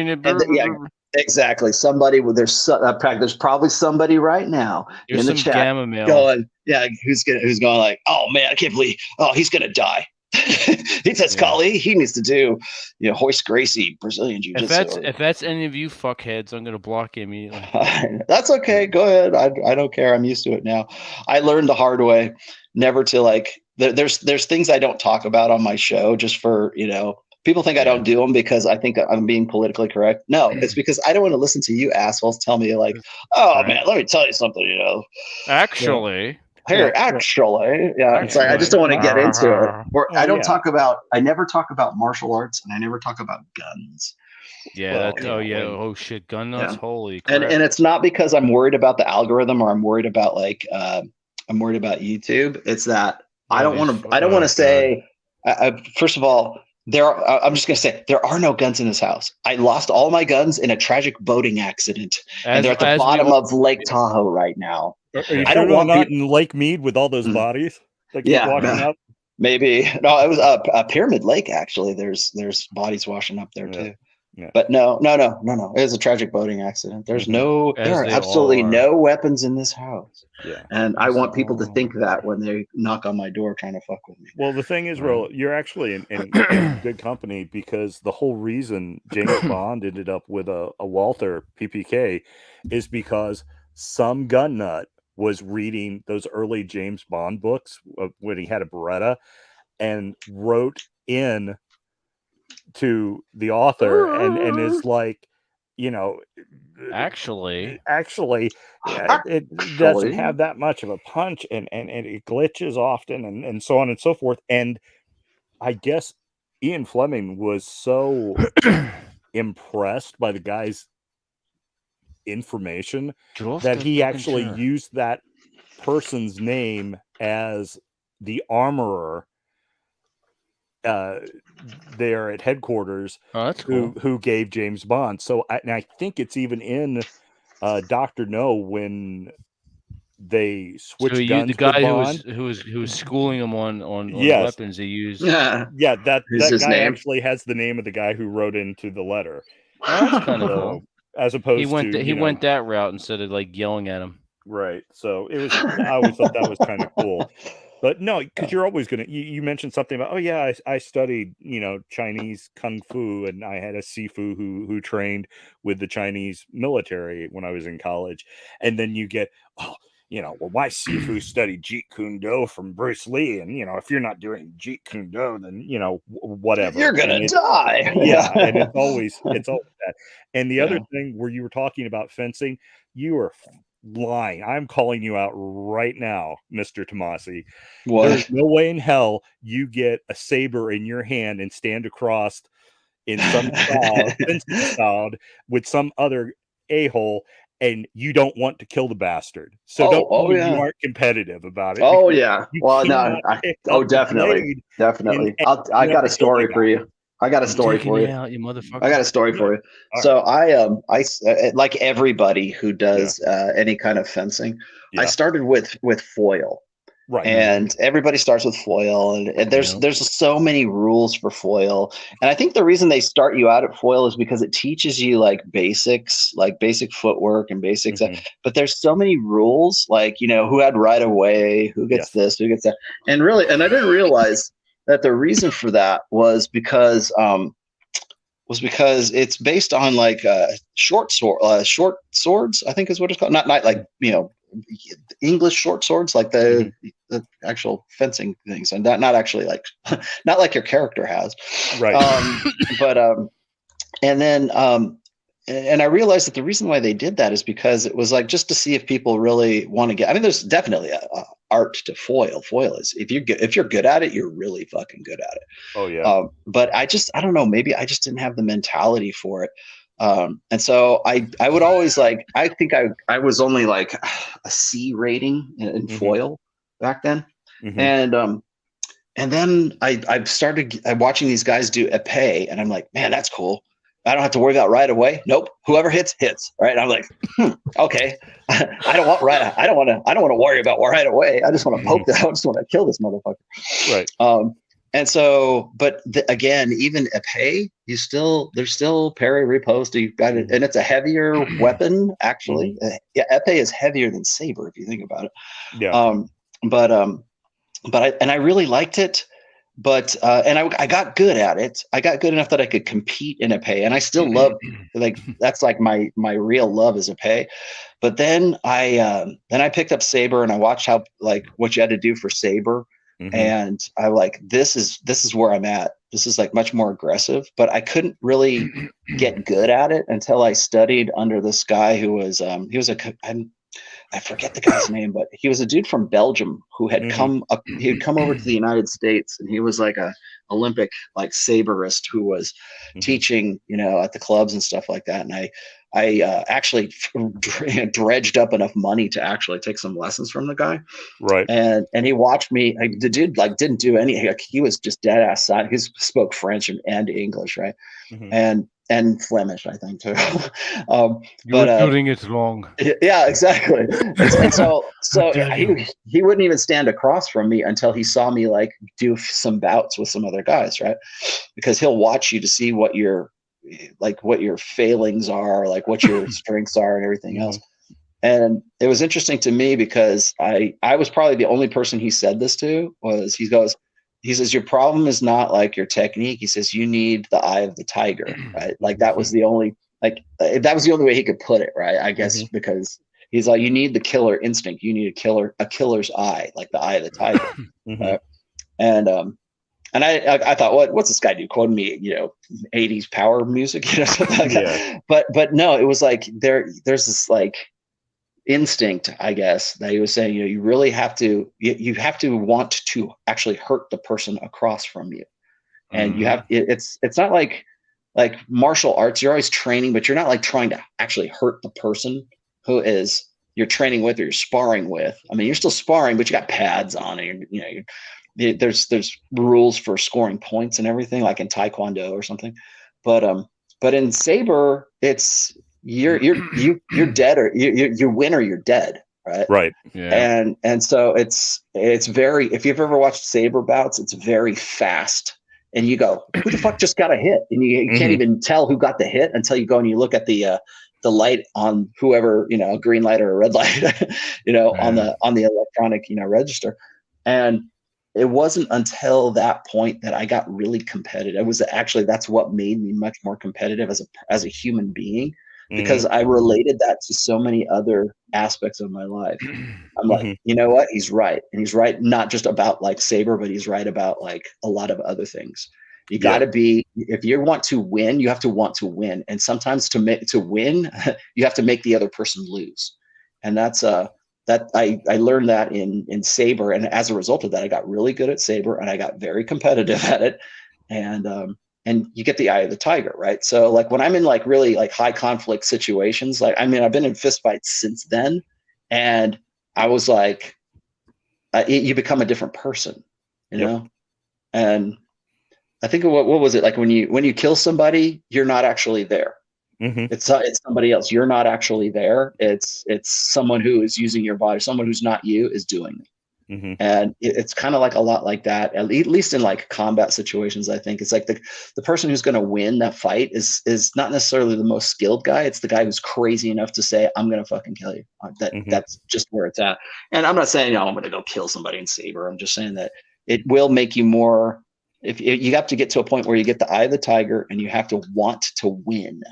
Exactly. There's probably somebody right now in the chat going, who's going like, oh man, I can't believe, he's gonna die. He says Kali, he needs to do, Hoist Gracie Brazilian jiu-jitsu. If that's any of you fuckheads, I'm gonna block you immediately. That's okay. Go ahead. I don't care. I'm used to it now. I learned the hard way, never to like. There's things I don't talk about on my show just for people think I don't do them because I think I'm being politically correct. No, it's because I don't want to listen to you assholes tell me like, man, let me tell you something, Actually. Actually. It's like, I just don't want to get into it. Or I never talk about martial arts, and I never talk about guns. Yeah. Oh shit, gun nuts. Holy crap. And it's not because I'm worried about the algorithm or I'm worried about I'm worried about YouTube. It's that I don't want to say, first of all, I'm just going to say there are no guns in this house. I lost all my guns in a tragic boating accident, and they're at the bottom of Lake Tahoe right now. Are you sure not in Lake Mead with all those bodies that keep washing up? Maybe. No, it was a Pyramid Lake actually. There's bodies washing up there too. Yeah. But no. It was a tragic boating accident. There are absolutely no weapons in this house. Yeah. And I want people to think that when they knock on my door trying to fuck with me. Well, the thing is, Ro, you're actually in good company, because the whole reason James Bond ended up with a Walther PPK is because some gun nut was reading those early James Bond books when he had a Beretta and wrote in to the author and is like, actually it doesn't have that much of a punch, and it glitches often, and so on and so forth. And I guess Ian Fleming was so impressed by the guy's information that he actually used that person's name as the armorer there at headquarters. Oh, that's cool. Who gave James Bond. So I think it's even in Dr. No when they switch guns. The guy to Bond. who was schooling him on yes. weapons he used. Yeah, that guy actually has the name of the guy who wrote into the letter. Oh, that's kind of cool. As opposed he went that route instead of like yelling at him. Right. So it was. I always thought that was kind of cool. But no, because you're always gonna. You mentioned something about, oh yeah, I studied Chinese kung fu, and I had a sifu who trained with the Chinese military when I was in college, and then you get well, my sifu studied Jeet Kune Do from Bruce Lee, and if you're not doing Jeet Kune Do, then whatever, you're gonna die. Yeah, and it's always that. And the other thing where you were talking about fencing, you are lying. I'm calling you out right now, Mr. Tomasi. There's no way in hell you get a saber in your hand and stand across in some fencing style with some other a-hole and you don't want to kill the bastard. So you aren't competitive about it. Oh yeah. Well, no. Definitely. I got a story for you. I got a story for you. You motherfucker. I got a story for you. So I like everybody who does any kind of fencing, I started with foil. Right. And everybody starts with foil, and there's so many rules for foil. And I think the reason they start you out at foil is because it teaches you like basics, like basic footwork and basics. But there's so many rules, like, who had right of way, who gets this, who gets that. And I didn't realize that the reason for that was because it's based on like short swords, I think is what it's called. Not like, English short swords, like the actual fencing things, and not actually like not like your character has, right? And I realized that the reason why they did that is because it was like just to see if people really want to get. I mean, there's definitely a art to foil. Foil is if you're good at it, you're really fucking good at it. Oh yeah. But I don't know. Maybe I just didn't have the mentality for it. And so I would always like, I think I was only like a C rating in foil back then. And then I started watching these guys do épée, and I'm like, man, that's cool. I don't have to worry about right away. Nope. Whoever hits. Right. I'm like, okay. I don't want to worry about right away. I just want to poke that. I just want to kill this motherfucker. Right. And so, but again, even épée, there's still parry, riposte. You've got it, and it's a heavier weapon actually. Épée is heavier than saber if you think about it. Yeah. But I really liked it. But and I got good at it. I got good enough that I could compete in épée, and I still love that's like my real love is épée. But then I picked up saber, and I watched how like what you had to do for saber. And I like, this is where I'm at. This is like much more aggressive, but I couldn't really get good at it until I studied under this guy who was, I forget the guy's name, but he was a dude from Belgium who had come over to the United States, and he was like a Olympic like saberist who was teaching, at the clubs and stuff like that. And I actually dredged up enough money to actually take some lessons from the guy. Right. And he watched me. The dude like didn't do any. Like, he was just dead ass silent. He spoke French and English, right? And Flemish, I think too. You're doing it wrong. Yeah, exactly. And so he wouldn't even stand across from me until he saw me like do some bouts with some other guys, right? Because he'll watch you to see what your failings are, like what your strengths are and everything else. And it was interesting to me because I was probably the only person he said this to. He says, your problem is not like your technique. He says, you need the eye of the tiger, right? Like that was the only way he could put it, right? I guess because he's like, you need the killer instinct. You need a killer's eye, like the eye of the tiger. Right? And I thought, what's this guy do? Quoting me, 80s power music, something like that. But no, it was like there's this like instinct, I guess, that he was saying, you really have to, you have to want to actually hurt the person across from you. And you have, it's not like like martial arts, you're always training, but you're not like trying to actually hurt the person who is you're training with or you're sparring with. I mean, you're still sparring, but you got pads on, and there's rules for scoring points and everything, like in Taekwondo or something. But in Saber, it's you're dead, or you win or you're dead, right? Right. Yeah. And so it's very, if you've ever watched Saber bouts, it's very fast. And you go, who the fuck just got a hit? And you can't even tell who got the hit until you go and you look at the light on whoever, a green light or a red light, on the electronic, register. And it wasn't until that point that I got really competitive. It was actually, that's what made me much more competitive as a human being, because I related that to so many other aspects of my life. I'm like, you know what? He's right. And he's right, not just about like Saber, but he's right about like a lot of other things. You got to be, if you want to win, you have to want to win. And sometimes to win, you have to make the other person lose. And that's that I learned that in Saber. And as a result of that, I got really good at Saber and I got very competitive at it. And you get the eye of the tiger, right? So like when I'm in like really like high conflict situations, like, I mean, I've been in fistfights since then, and I was like, you become a different person, know? And I think what was it like when you kill somebody, you're not actually there. It's somebody else. You're not actually there. It's someone who is using your body. Someone who's not you is doing it. And it's kind of like a lot like that, at least in like combat situations. I think it's like the person who's going to win that fight is not necessarily the most skilled guy. It's the guy who's crazy enough to say, I'm going to fucking kill you. That's just where it's at. And I'm not saying, I'm going to go kill somebody in Saber. I'm just saying that it will make you more, if you have to get to a point where you get the eye of the tiger and you have to want to win.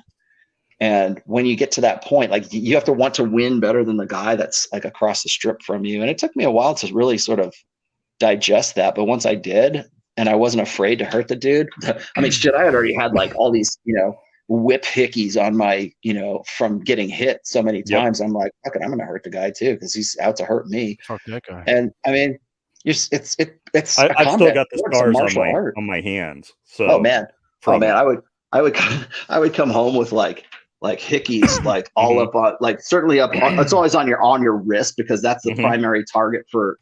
And when you get to that point, like you have to want to win better than the guy that's like across the strip from you. And it took me a while to really sort of digest that. But once I did, and I wasn't afraid to hurt the dude, I mean, shit, I had already had like all these, whip hickeys on my, from getting hit so many times. I'm like, fuck it, I'm going to hurt the guy too, because he's out to hurt me. Fuck that guy. And I mean, I've still got the scars on my hands. So I would come home with like hickeys, like all up on, like certainly up on, it's always on your wrist, because that's the primary target for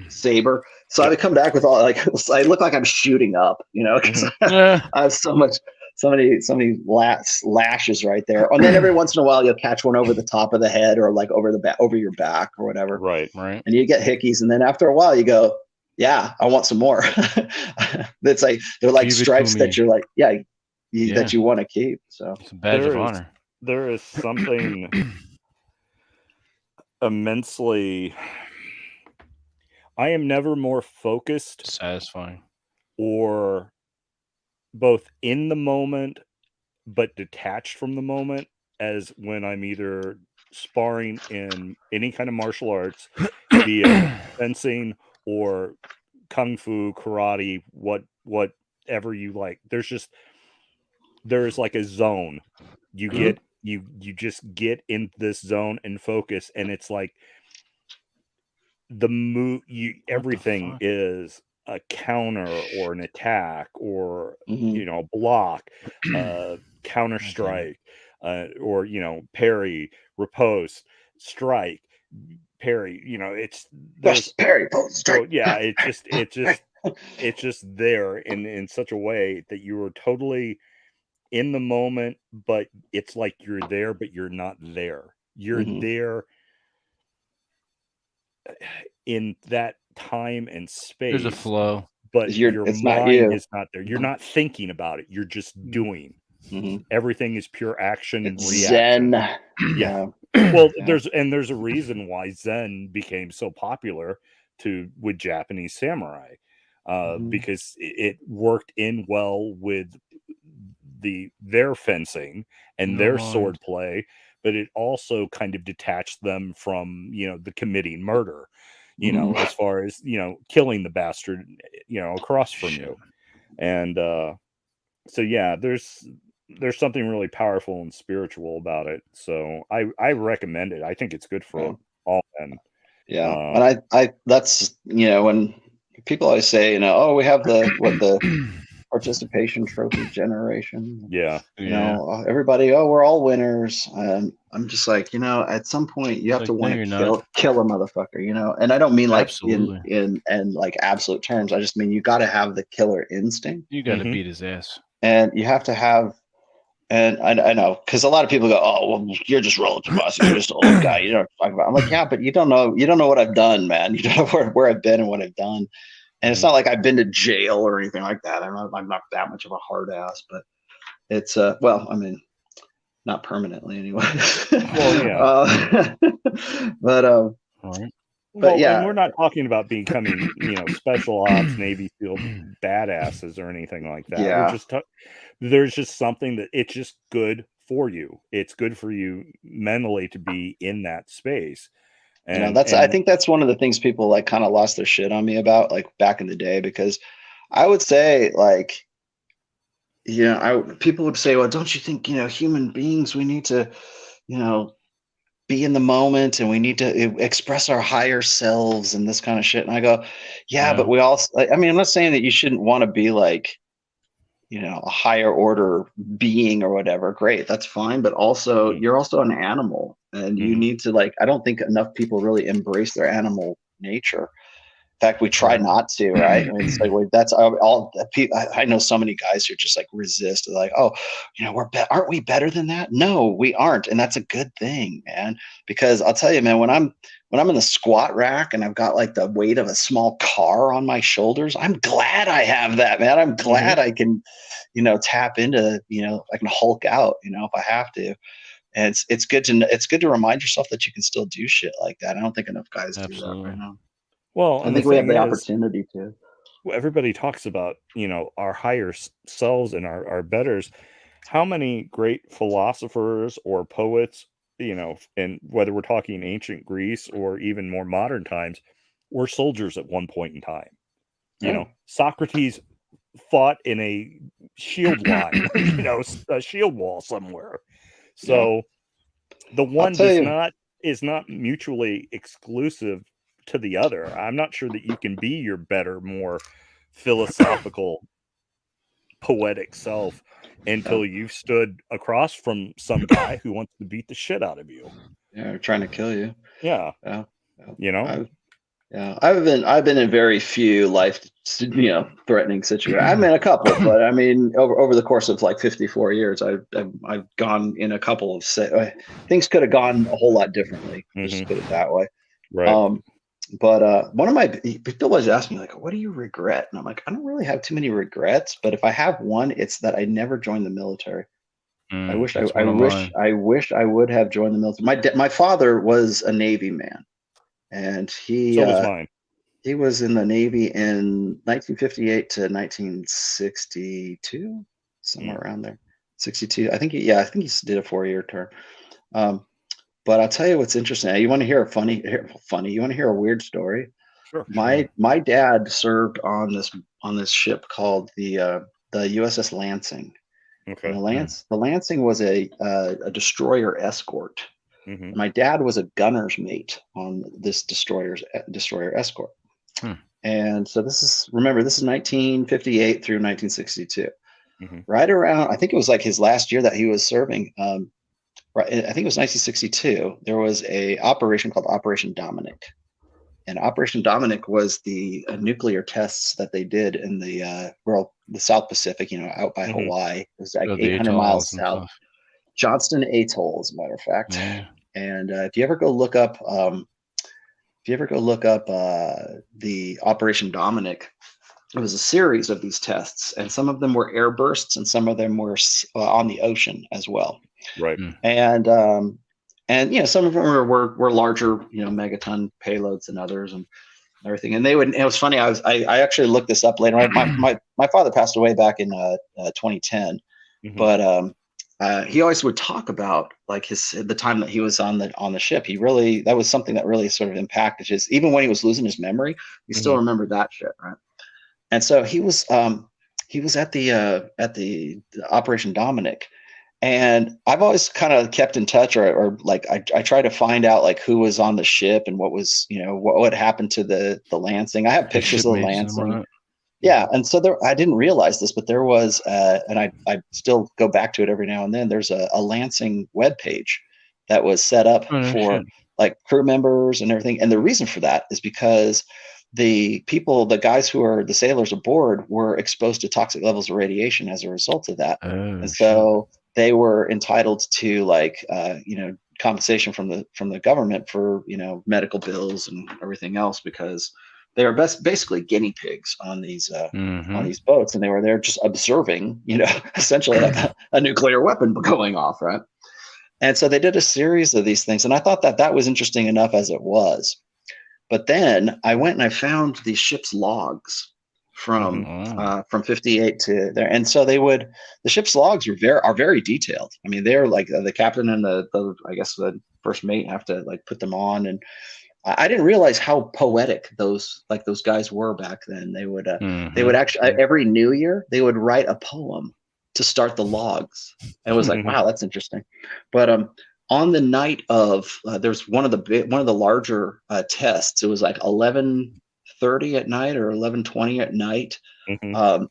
Saber. So I would come back with all, like, I look like I'm shooting up, because I have so many lashes right there. And then every once in a while you'll catch one over the top of the head, or like over your back or whatever. Right. And you get hickeys, and then after a while you go, yeah, I want some more. That's like, they're like stripes that you're like, that you want to keep. So it's a badge of honor. There is something immensely, I am never more focused, satisfying, or both in the moment but detached from the moment, as when I'm either sparring in any kind of martial arts, be it fencing or kung fu, karate, whatever you like. There's like a zone. You get you just get in this zone and focus, and it's like everything is a counter or an attack, or block, counter strike, or parry, riposte, strike, parry. It's parry, strike. So, it's just there in such a way that you are totally in the moment, but it's like you're there, but you're not there. You're there in that time and space. There's a flow, but your mind is not there. You're not thinking about it. You're just doing. Everything is pure action and reaction. Zen. Yeah. Well, there's a reason why Zen became so popular with Japanese samurai, because it worked in well with their fencing and their sword play, but it also kind of detached them from the committing murder, as far as killing the bastard across from you. And so there's something really powerful and spiritual about it. So I recommend it. I think it's good for all men. Yeah. And I that's when people always say, we have the participation trophy generation. Yeah. You know, everybody, we're all winners. I'm just like, you know, at some point you have to want to kill a motherfucker, you know, and I don't mean like in like absolute terms. I just mean you got to have the killer instinct. You got to beat his ass, and you have to have. And I know, because a lot of people go, "Oh, well, you're just relative boss. You're just an old guy. You know what I'm talking about." I'm like, yeah, but you don't know what I've done, man. You don't know where I've been and what I've done. And it's not like I've been to jail or anything like that. I'm not that much of a hard ass, but it's well, I mean, not permanently anyway. Well, yeah. But well, yeah, and we're not talking about becoming, you know, special ops Navy SEAL badasses or anything like that. Yeah. We're just there's just something that it's just good for you. It's good for you mentally to be in that space. And you know, I think that's one of the things people like kind of lost their shit on me about, like back in the day, because I would say, like, you know, people would say, well, don't you think, you know, human beings, we need to, you know, be in the moment and we need to express our higher selves and this kind of shit. And I go, yeah. But we all, I mean, I'm not saying that you shouldn't want to be like, you know, a higher order being or whatever. Great. That's fine. But also you're also an animal, and you need to, like, I don't think enough people really embrace their animal nature. In fact, we try not to, right? I mean, it's like, that's all people. I know so many guys who just like resist. They're like, oh, you know, aren't we better than that? No, we aren't. And that's a good thing, man. Because I'll tell you, man, when I'm in the squat rack and I've got like the weight of a small car on my shoulders, I'm glad I have that, man. I'm glad I can, you know, tap into, you know, I can Hulk out, you know, if I have to. And it's good to remind yourself that you can still do shit like that. I don't think enough guys do that right now. Well, I think we have the opportunity to. Everybody talks about, you know, our higher selves and our betters. How many great philosophers or poets, you know, and whether we're talking ancient Greece or even more modern times, were soldiers at one point in time. You know, Socrates fought in a shield line, you know, a shield wall somewhere. So the one is not mutually exclusive to the other. I'm not sure that you can be your better, more philosophical, poetic self until you've stood across from some guy who wants to beat the shit out of you. Yeah, trying to kill you. Yeah. You know. I've been in very few life, you know, threatening situations. I'm in a couple, but I mean, over the course of like 54 years, I've gone in a couple of things could have gone a whole lot differently. Just put it that way. Right. But one of my people always ask me, like, what do you regret? And I'm like, I don't really have too many regrets, but if I have one, it's that I never joined the military. I wish I would have joined the military. My father was a Navy man, and he was in the Navy in 1958 to 1962, somewhere around there. 62. I think he did a 4-year term. But I'll tell you what's interesting. You want to hear funny? You want to hear a weird story? Sure. My dad served on this ship called the USS Lansing. Okay. And the Lansing was a destroyer escort. My dad was a gunner's mate on this destroyer escort. And so this is 1958 through 1962. Right around, I think it was like his last year that he was serving. I think it was 1962. There was a operation called Operation Dominic, and Operation Dominic was the nuclear tests that they did in the South Pacific, you know, out by Hawaii. It was like 800 miles south, Johnston Atoll, as a matter of fact. Yeah. And if you ever go look up the Operation Dominic, it was a series of these tests, and some of them were air bursts, and some of them were on the ocean as well. Right. And you know, some of them were larger, you know, megaton payloads than others and everything. And it was funny. I actually looked this up later. My father passed away back in 2010, but he always would talk about like the time that he was on the ship. That was something that really sort of impacted even when he was losing his memory, he still remembered that shit, right? And so he was at the Operation Dominic. And I've always kind of kept in touch, or like I try to find out like who was on the ship and what was, you know, what happened to the Lansing. I have pictures of the Lansing. Yeah, and so I didn't realize this, but there was, and I still go back to it every now and then. There's a Lansing webpage that was set up for like crew members and everything. And the reason for that is because the guys who are the sailors aboard were exposed to toxic levels of radiation as a result of that. And so they were entitled to like, compensation from the government for, medical bills and everything else, because they are basically guinea pigs on these boats, and they were there just observing, essentially like a nuclear weapon going off, right? And so they did a series of these things, and I thought that was interesting enough as it was. But then I went and I found these ship's logs from 58 to there, and so the ship's logs are very detailed. I mean, they're like the captain and the I guess the first mate have to like put them on, and I didn't realize how poetic those guys were back then. They would actually every New Year they would write a poem to start the logs. And it was like, wow, that's interesting. But on the night of there's one of the larger tests. It was like 11:30 at night or 11:20 at night,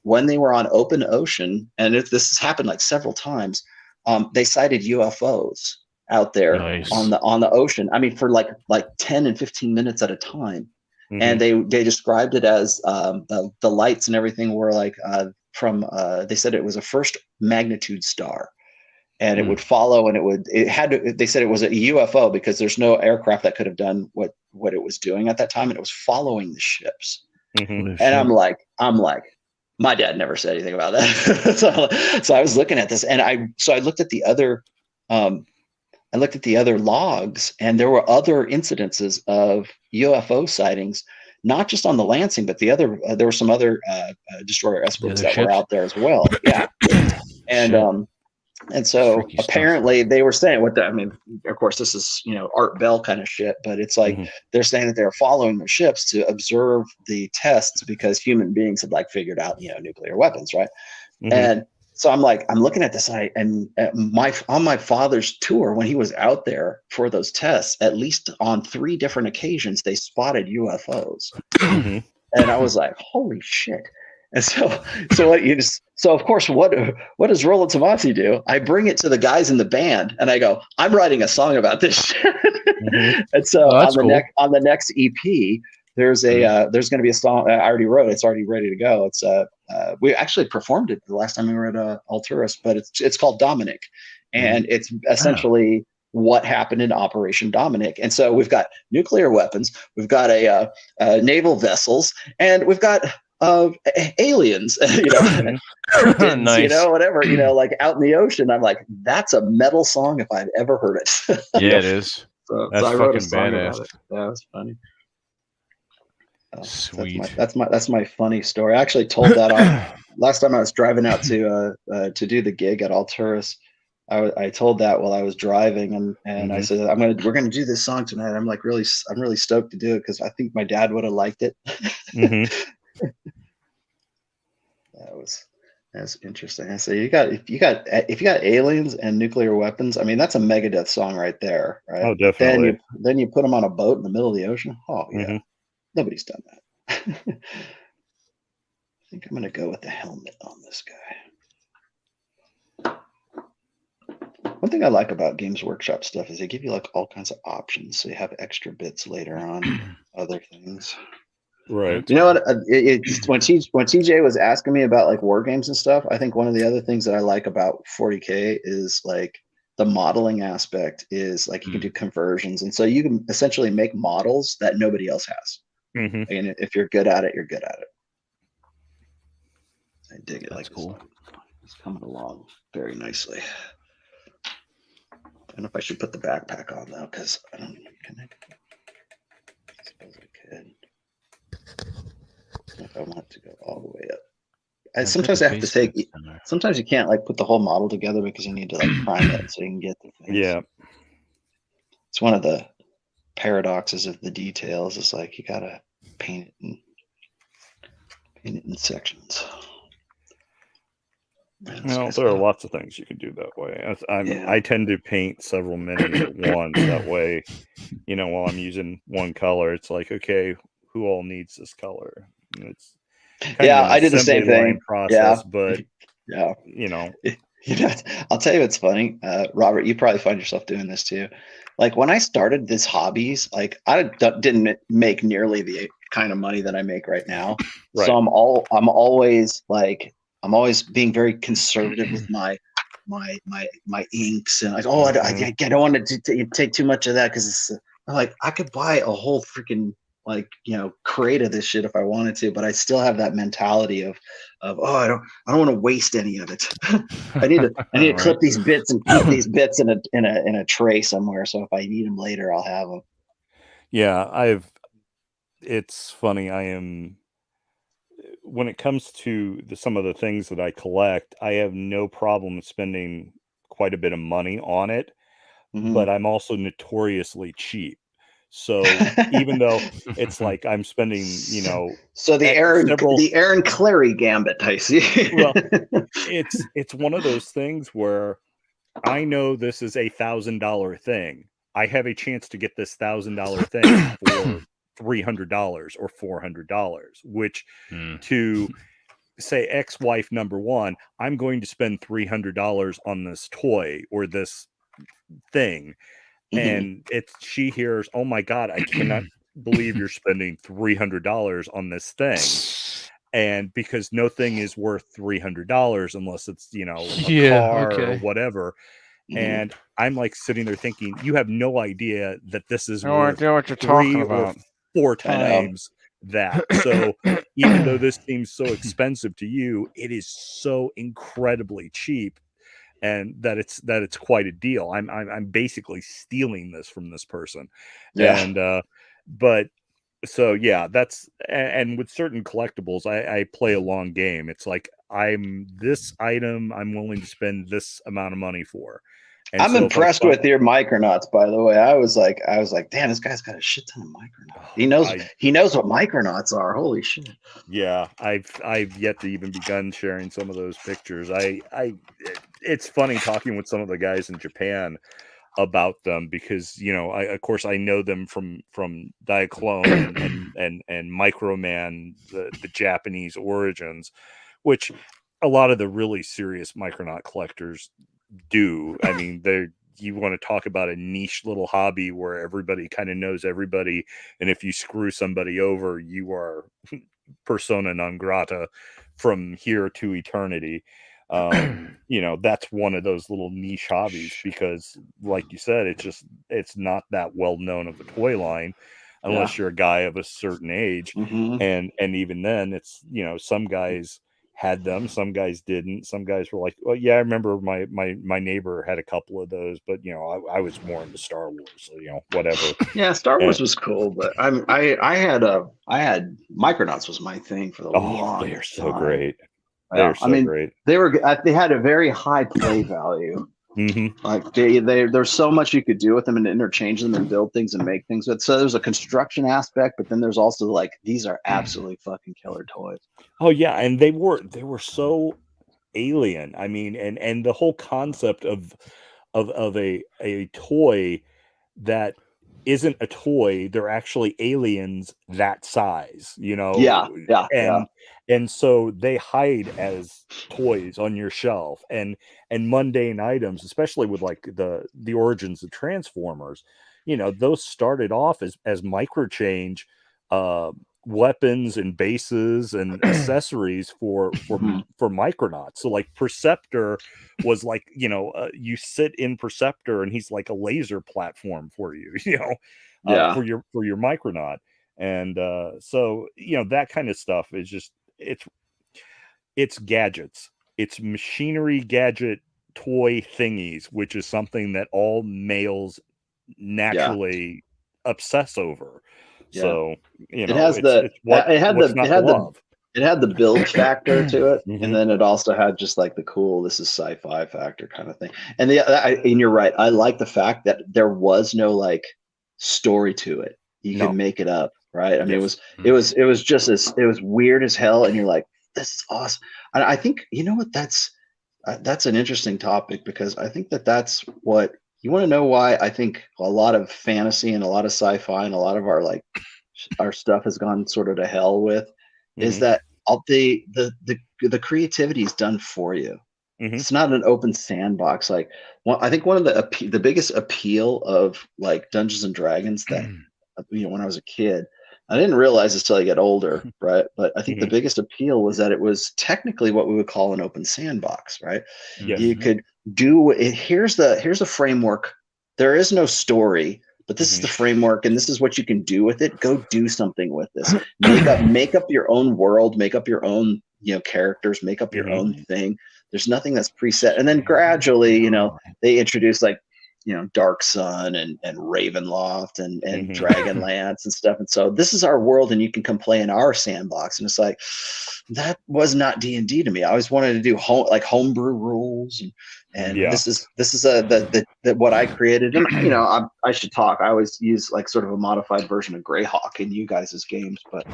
when they were on open ocean, and if this has happened like several times, they sighted UFOs out there on the ocean. I mean, for like 10 and 15 minutes at a time. And they described it as the lights and everything were like they said it was a first magnitude star, and it would follow, and they said it was a UFO because there's no aircraft that could have done what it was doing at that time, and it was following the ships. And I'm like, my dad never said anything about that. so I was looking at this, and I looked at the other logs, and there were other incidences of UFO sightings, not just on the Lansing, but there were some other destroyer S-boats that were out there as well. Yeah. And so freaky apparently stuff. They were saying of course this is, Art Bell kind of shit, but it's like they're saying that they're following the ships to observe the tests because human beings had like figured out, nuclear weapons. Right. And so I'm looking at this, on my father's tour, when he was out there for those tests, at least on 3 different occasions, they spotted UFOs. And I was like, holy shit. And so of course, what does Roland Tomasi do? I bring it to the guys in the band, and I go, I'm writing a song about this shit. And so on the next EP, there's going to be a song I already wrote. It's already ready to go. It's we actually performed it the last time we were at Alturas, but it's called Dominic, and it's essentially what happened in Operation Dominic. And so we've got nuclear weapons, we've got a naval vessels, and we've got aliens, cryptids, nice. Whatever, like out in the ocean. I'm like, that's a metal song if I've ever heard it. Yeah, it is. So I wrote a song about it. Yeah, it was funny. Sweet. That's my funny story. I actually told that last time I was driving out to do the gig at Alturas. I told that while I was driving, and I said we're gonna do this song tonight. I'm really stoked to do it because I think my dad would have liked it. That's interesting. I say if you got aliens and nuclear weapons, I mean that's a Megadeth song right there, right? Oh, definitely. Then you put them on a boat in the middle of the ocean. Oh yeah. Nobody's done that. I think I'm going to go with the helmet on this guy. One thing I like about Games Workshop stuff is they give you like all kinds of options, so you have extra bits later on, other things. Right. You know what? When TJ was asking me about like war games and stuff, I think one of the other things that I like about 40K is like the modeling aspect is like you can do conversions, and so you can essentially make models that nobody else has. And if you're good at it, you're good at it. I dig it. That's like cool. It's coming along very nicely. I don't know if I should put the backpack on though, because I don't know. I suppose I could. If I want to go all the way up. Sometimes I have to take. Sometimes you can't like put the whole model together because you need to like prime it so you can get the things. Yeah. It's one of the paradoxes of the details. It's like you gotta paint it in sections. Well, there are lots of things you can do that way. I tend to paint several minis at once. That way, while I'm using one color, it's like, okay, who all needs this color? And I did the same thing process, but yeah, I'll tell you what's funny, Robert, you probably find yourself doing this too. Like when I started this hobbies, like I didn't make nearly the kind of money that I make right now. Right. So I'm always being very conservative with my inks and like, I don't want to take too much of that because it's like I could buy a whole freaking crate of this shit if I wanted to, but I still have that mentality of I don't want to waste any of it. I need to clip these bits and keep these bits in a tray somewhere, so if I need them later I'll have them. Yeah, it's funny, when it comes to some of the things that I collect, I have no problem spending quite a bit of money on it, but I'm also notoriously cheap. So even though it's like I'm spending, so the Aaron Clary gambit, I see. Well, it's one of those things where I know this is $1,000 thing. I have a chance to get this $1,000 thing for $300 or $400, which to say ex-wife number one, I'm going to spend $300 on this toy or this thing. And she hears, oh my God, I cannot believe you're spending $300 on this thing. And because no thing is worth $300 unless it's, a car or whatever. And I'm like sitting there thinking, you have no idea that this is worth what you're talking about. Or 4 times that. So even though this seems so expensive to you, it is so incredibly cheap. And that it's quite a deal. I'm basically stealing this from this person. Yeah. And but so yeah, that's and with certain collectibles, I play a long game. It's like this item I'm willing to spend this amount of money for. And I'm impressed with your Micronauts, by the way. I was like, damn, this guy's got a shit ton of Micronauts. He knows what Micronauts are. Holy shit. Yeah, I've yet to even begun sharing some of those pictures. It's funny talking with some of the guys in Japan about them because of course I know them from Diaclone and Microman, the Japanese origins, which a lot of the really serious Micronaut collectors do. I mean, you want to talk about a niche little hobby where everybody kind of knows everybody, and if you screw somebody over, you are persona non grata from here to eternity. That's one of those little niche hobbies because, like you said, it's not that well known of a toy line unless you're a guy of a certain age, and even then, it's some guys had them, some guys didn't. Some guys were like, well, yeah, I remember my neighbor had a couple of those, but I was more into Star Wars, so whatever. Yeah, Star Wars was cool, but I had Micronauts was my thing for the longest time. They're so great. They're great. They had a very high play value. Like there's so much you could do with them and interchange them and build things and make things. But so there's a construction aspect, but then there's also like these are absolutely fucking killer toys. Oh yeah, and they were so alien. I mean, and the whole concept of a toy that isn't a toy, they're actually aliens that size, and so they hide as toys on your shelf and mundane items, especially with like the origins of Transformers, those started off as microchange weapons and bases and accessories for Micronauts. So like Perceptor was like, you sit in Perceptor and he's like a laser platform for you, for your Micronaut. And so that kind of stuff is just it's gadgets, it's machinery, gadget, toy thingies, which is something that all males naturally obsess over. Yeah. So it has it had the build factor to it, and then it also had just like the cool, this is sci-fi factor kind of thing. And and you're right, I like the fact that there was no like story to it. You can make it up, right? I mean, it was just it was weird as hell, and you're like, this is awesome. And I think that's an interesting topic, because I think that's what you want to know. Why I think a lot of fantasy and a lot of sci-fi and a lot of our stuff has gone sort of to hell with is that the creativity is done for you. It's not an open sandbox. Like, I think one of the biggest appeal of like Dungeons and Dragons that when I was a kid, I didn't realize this till I get older, right? But I think the biggest appeal was that it was technically what we would call an open sandbox, right? You could do it. Here's a framework. There is no story, but this is the framework, and this is what you can do with it. Go do something with this. Make up your own world. Make up your own characters. Make up your own thing. There's nothing that's preset. And then gradually, they introduce like Dark Sun and Ravenloft and Dragonlance and stuff. And so this is our world, and you can come play in our sandbox. And it's like, that was not D&D to me. I always wanted to do homebrew rules, and this is what I created. And I should talk. I always use like sort of a modified version of Greyhawk in you guys' games, but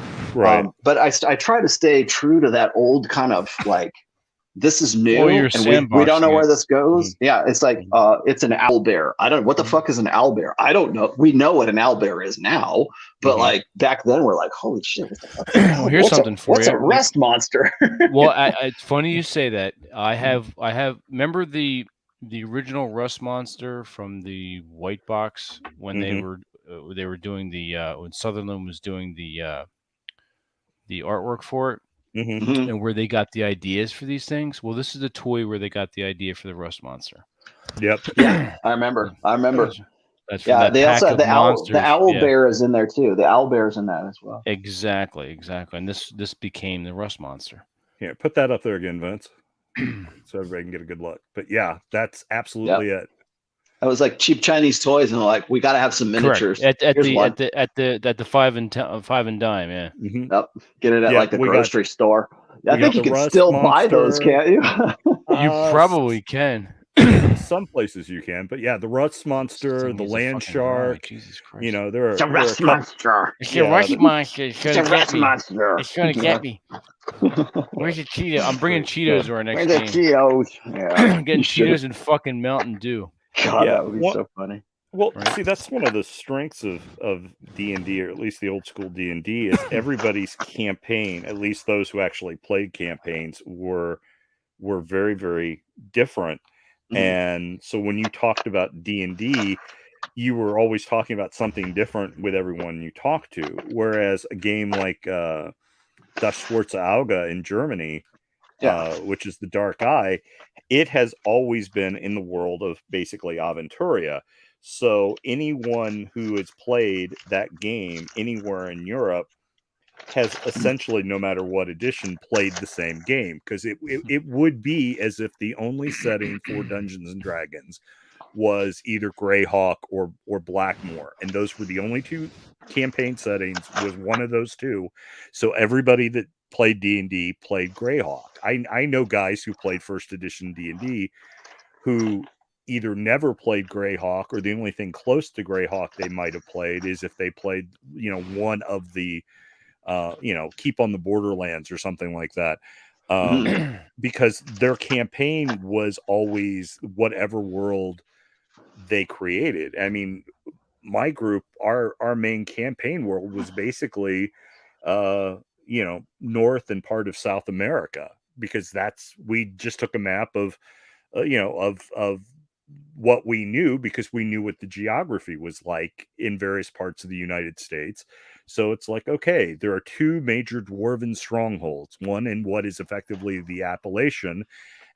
but I try to stay true to that old kind of like, this is new, and we don't know where this goes. Yeah, it's like it's an owlbear. I don't. What the fuck is an owlbear? I don't know. We know what an owlbear is now, but like back then, we're like, holy shit! What the fuck? Well, here's something for you. What's a rest monster? Well, it's funny you say that. I have. Remember the original rust monster from the white box when they were doing when Sutherland was doing the artwork for it. And where they got the ideas for these things. Well, this is the toy where they got the idea for the rust monster. Yep. Yeah, I remember. They also have the owl bear is in there too. The owl bear is in that as well. Exactly. And this became the rust monster. Yeah, put that up there again, Vince, so everybody can get a good look. But yeah, that's absolutely it. That was like cheap Chinese toys, and like, we got to have some miniatures. Correct. At the 5 and dime, yeah. Yep. Get it at like the grocery store. I think you can still buy those, can't you? You probably can. Some places you can, but yeah, the rust monster, the land shark. Jesus Christ. There are a rust monster. It's a rust monster. It's gonna get me. It's gonna get me. Where's the Cheeto? I'm bringing Cheetos to our next game. Where's the Cheetos? Yeah. I'm getting Cheetos and fucking Mountain Dew. God, that would be so funny. Well, see, that's one of the strengths of D&D, or at least the old school D&D, is everybody's campaign, at least those who actually played campaigns, were very, very different. And so when you talked about D&D, you were always talking about something different with everyone you talked to. Whereas a game like Das Schwarze Auge in Germany, which is the Dark Eye, it has always been in the world of basically Aventuria. So anyone who has played that game anywhere in Europe has essentially, no matter what edition, played the same game, because it would be as if the only setting for Dungeons and Dragons was either Greyhawk or Blackmoor, and those were the only two campaign settings, was one of those two. So everybody that played D&D played Greyhawk. I know guys who played first edition D&D who either never played Greyhawk, or the only thing close to Greyhawk they might have played is if they played one of the Keep on the Borderlands or something like that, because their campaign was always whatever world they created. I mean, my group, our main campaign world was basically North and part of South America, because we just took a map of what we knew, because we knew what the geography was like in various parts of the United States. So it's like, okay, there are two major dwarven strongholds, one in what is effectively the Appalachian,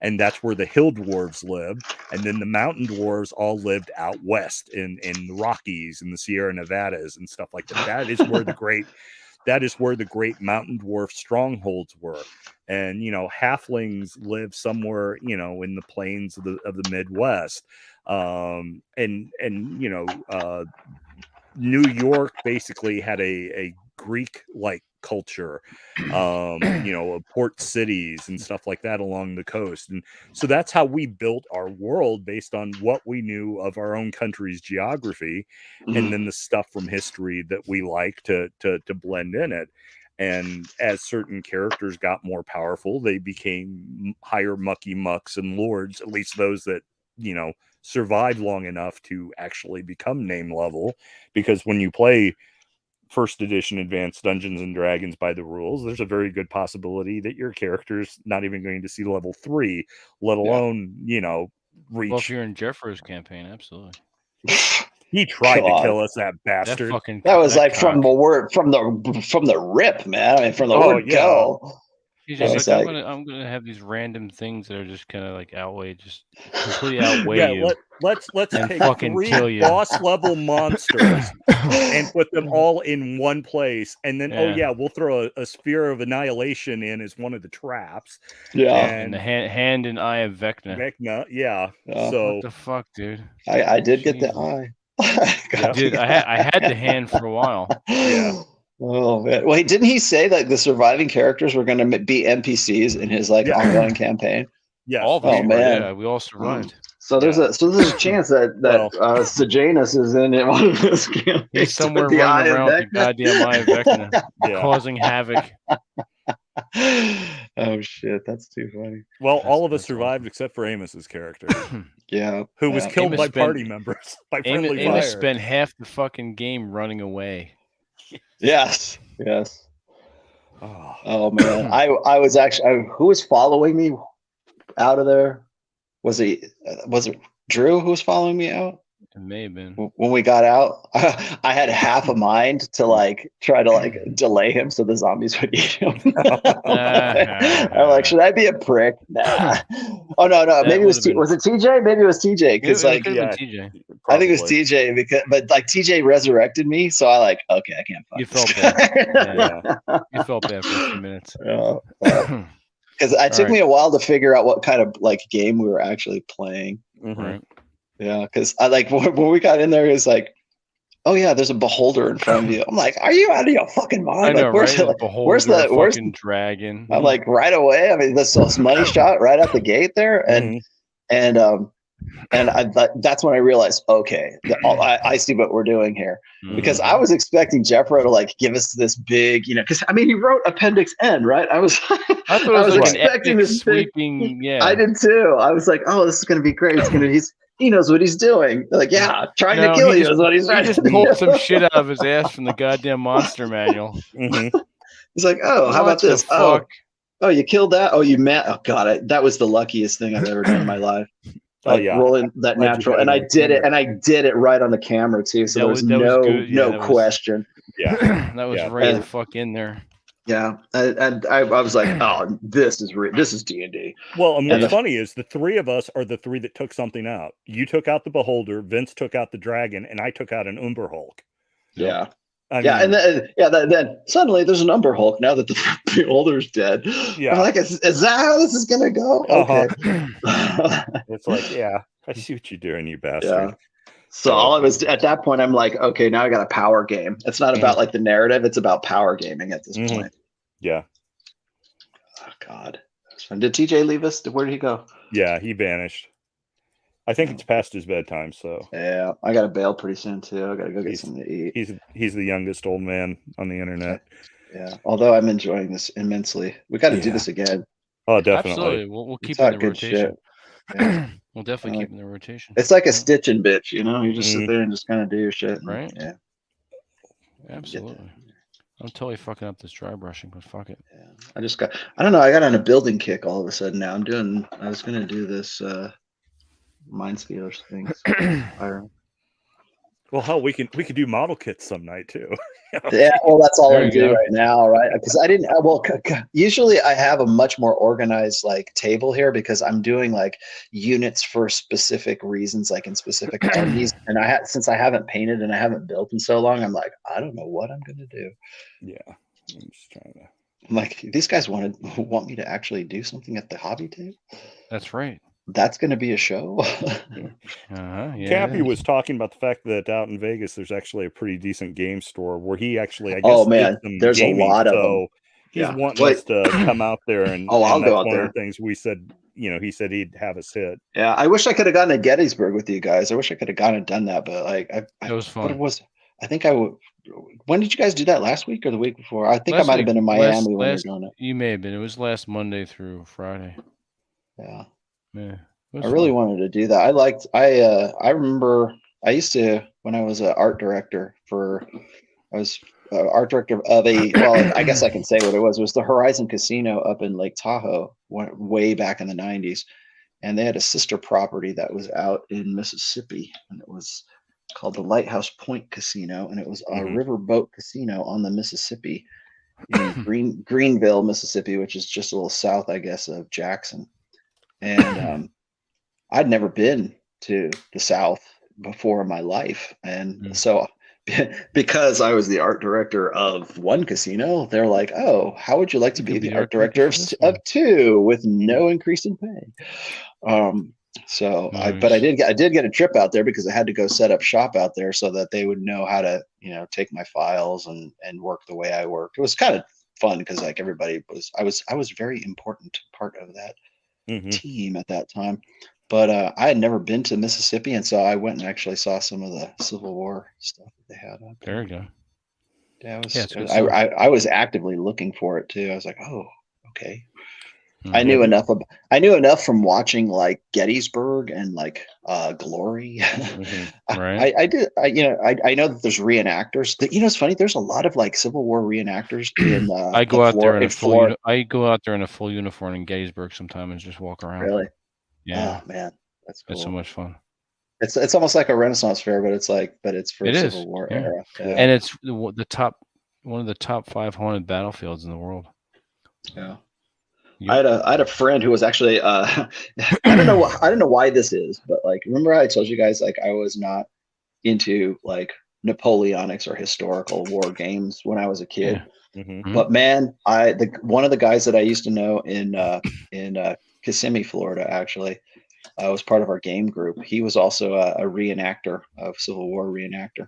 and that's where the hill dwarves lived, and then the mountain dwarves all lived out west in the Rockies and the Sierra Nevadas and stuff like that. That is where the great mountain dwarf strongholds were. And halflings live somewhere in the plains of the Midwest, New York basically had a Greek-like culture, port cities and stuff like that along the coast. And so that's how we built our world, based on what we knew of our own country's geography, and then the stuff from history that we like to blend in it. And as certain characters got more powerful, they became higher mucky mucks and lords, at least those that survived long enough to actually become name level. Because when you play first edition Advanced Dungeons and Dragons by the rules, there's a very good possibility that your character's not even going to see level 3, let alone, reach. Well, if you're in Jeffro's campaign, absolutely. He tried to kill us, that bastard. That was like from the rip, man. I mean, from the word go. He's just like, I'm gonna have these random things that are just kind of like completely outweigh you. Let's take fucking 3 kill you. boss level monsters and put them all in one place, and then we'll throw a sphere of annihilation in as one of the traps. Yeah, and the hand and eye of Vecna. So what the fuck, dude? I did get the eye. Dude, I had the hand for a while. Yeah. Oh man! Wait, didn't he say that the surviving characters were going to be NPCs in his ongoing campaign? Yeah. All of us man! Yeah, we all survived. So there's a chance that Sejanus is in one of his campaigns. He's somewhere running around with the goddamn eye of Vecna, causing havoc. Oh shit, that's too funny. Well, all of us survived except for Amos's character. Who was killed by party members by friendly fire. Amos spent half the fucking game running away. Yes. Oh man, I was actually who was following me out of there? Was it Drew who was following me out? It may have been. When we got out, I had half a mind to try to delay him so the zombies would eat him. I'm like, should I be a prick? Nah. Oh no, maybe it was was it TJ? Maybe it was TJ because TJ. I think it was TJ because TJ resurrected me, so I okay, I can't. You felt bad. You felt bad for a few minutes. Because it took me a while to figure out what kind of game we were actually playing. Right. Yeah, because I when we got in there, it's like, oh yeah, there's a beholder in front of you. I'm like, are you out of your fucking mind? I know, where's the dragon? I'm like, right away. I mean, this money shot right at the gate there, and that's when I realized, okay, I see what we're doing here. Because I was expecting Jeffro to give us this big, because he wrote Appendix N, right? I was expecting this sweeping. Yeah, I did too. I was like, oh, this is gonna be great. He knows what he's doing. Trying to kill you is what he's trying to do. He just pulled some shit out of his ass from the goddamn monster manual. He's like, oh, how about this? Oh, you killed that? Oh, you met? Oh, God, that was the luckiest thing I've ever done in my life. Rolling that natural, and I did it right on the camera too. So there was no question. Yeah, that was right the fuck in there. Yeah, and I was like, oh, this is D&D. Well, and what's funny is the three of us are the three that took something out. You took out the Beholder, Vince took out the Dragon, and I took out an Umber Hulk. Yeah. And then suddenly there's an Umber Hulk now that the Beholder's dead. Yeah. I'm like, is that how this is going to go? Okay. It's like, yeah, I see what you're doing, you bastard. Yeah. So all of us at that point, I'm like, okay, now I got a power game. It's not about the narrative; it's about power gaming at this point. Yeah. Oh God, did TJ leave us? Where did he go? Yeah, he vanished. I think it's past his bedtime. So yeah, I got to bail pretty soon too. I got to go get something to eat. He's the youngest old man on the internet. Yeah, although I'm enjoying this immensely. We got to do this again. Oh, definitely. Absolutely. We'll keep it in the rotation. Yeah. We'll definitely keep in the rotation. It's like a stitch and bitch, you just sit there and just kind of do your shit. Right? Yeah. Absolutely. I'm totally fucking up this dry brushing, but fuck it. Yeah. I don't know, I got on a building kick all of a sudden now. I was going to do this Mind Stealers thing. Well, hell, we could do model kits some night too. Yeah, well, that's all I do right now, right? Because I didn't. Well, usually I have a much more organized table here because I'm doing units for specific reasons, in specific armies. And since I haven't painted and I haven't built in so long, I'm like, I don't know what I'm gonna do. Yeah, I'm just trying to. I'm like, these guys want me to actually do something at the hobby table. That's right. That's going to be a show. Cappy was talking about the fact that out in Vegas, there's actually a pretty decent game store where he actually, I guess, there's a lot of them. He's wanting us to come out there and I'll go out there. One of the things we said, he said he'd have us hit. Yeah, I wish I could have gone to Gettysburg with you guys. I wish I could have gone and done that, but it was fun. I think I would. When did you guys do that? Last week or the week before? I think I might have been in Miami when you were doing it. You may have been. It was last Monday through Friday. Yeah. Yeah. I really wanted to do that. I remember I used to, when I was an art director I was art director of a, well, I guess I can say what it was. It was the Horizon Casino up in Lake Tahoe, way back in the 90s. And they had a sister property that was out in Mississippi, and it was called the Lighthouse Point Casino, and it was a riverboat casino on the Mississippi in Greenville, Mississippi, which is just a little south, I guess, of Jackson. And I'd never been to the South before in my life, and so because I was the art director of one casino, they're like, "Oh, how would you like to be the art director of two with no increase in pay?" So nice. I did get a trip out there because I had to go set up shop out there so that they would know how to, take my files and work the way I worked. It was kind of fun because like everybody was, I was a very important part of that team at that time. But I had never been to Mississippi, and so I went and actually saw some of the Civil War stuff that they had up there. There you go. Yeah, I was actively looking for it too. I was like, oh, okay. I knew enough from watching like Gettysburg and like Glory. Right. I know that there's reenactors. It's funny. There's a lot of like Civil War reenactors in. I go out there in a full. I go out there in a full uniform in Gettysburg sometime and just walk around. Really? Yeah. Oh man, that's cool. It's so much fun. It's almost like a Renaissance fair, but it's for Civil War era. Yeah. And it's one of the top 5 haunted battlefields in the world. Yeah. I had a friend who was actually I don't know why this is, but like remember I told you guys like I was not into like Napoleonics or historical war games when I was a kid. Yeah. But man, one of the guys that I used to know in Kissimmee, Florida, actually, was part of our game group. He was also a reenactor of Civil War reenactor.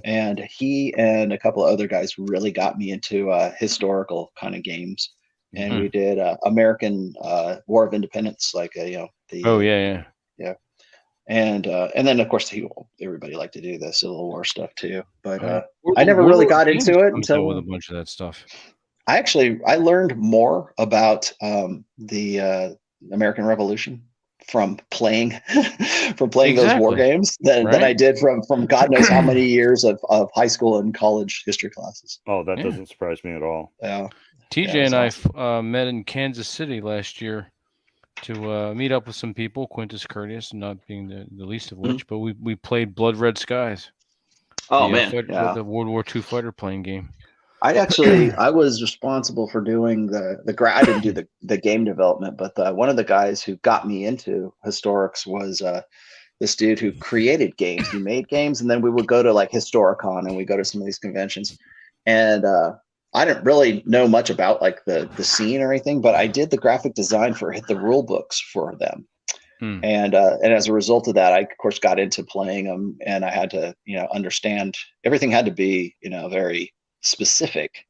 And he and a couple of other guys really got me into historical kind of games. And we did American War of Independence, like the yeah. And then of course everybody liked to do the Civil War stuff too. But I never really got into it until with a bunch of that stuff. I learned more about the American Revolution from playing those war games than I did from God knows how many years of high school and college history classes. Oh, that doesn't surprise me at all. Yeah. TJ and I met in Kansas City last year to meet up with some people, Quintus Curtius, not being the least of which, but we played Blood Red Skies. Oh, the World War II fighter plane game. I was responsible for doing I didn't do the game development, but one of the guys who got me into historics was this dude who created games. He made games, and then we would go to like Historicon and we go to some of these conventions. And I didn't really know much about like the scene or anything, but I did the graphic design for the rule books for them. And as a result of that, I of course got into playing them, and I had to, understand everything had to be, very specific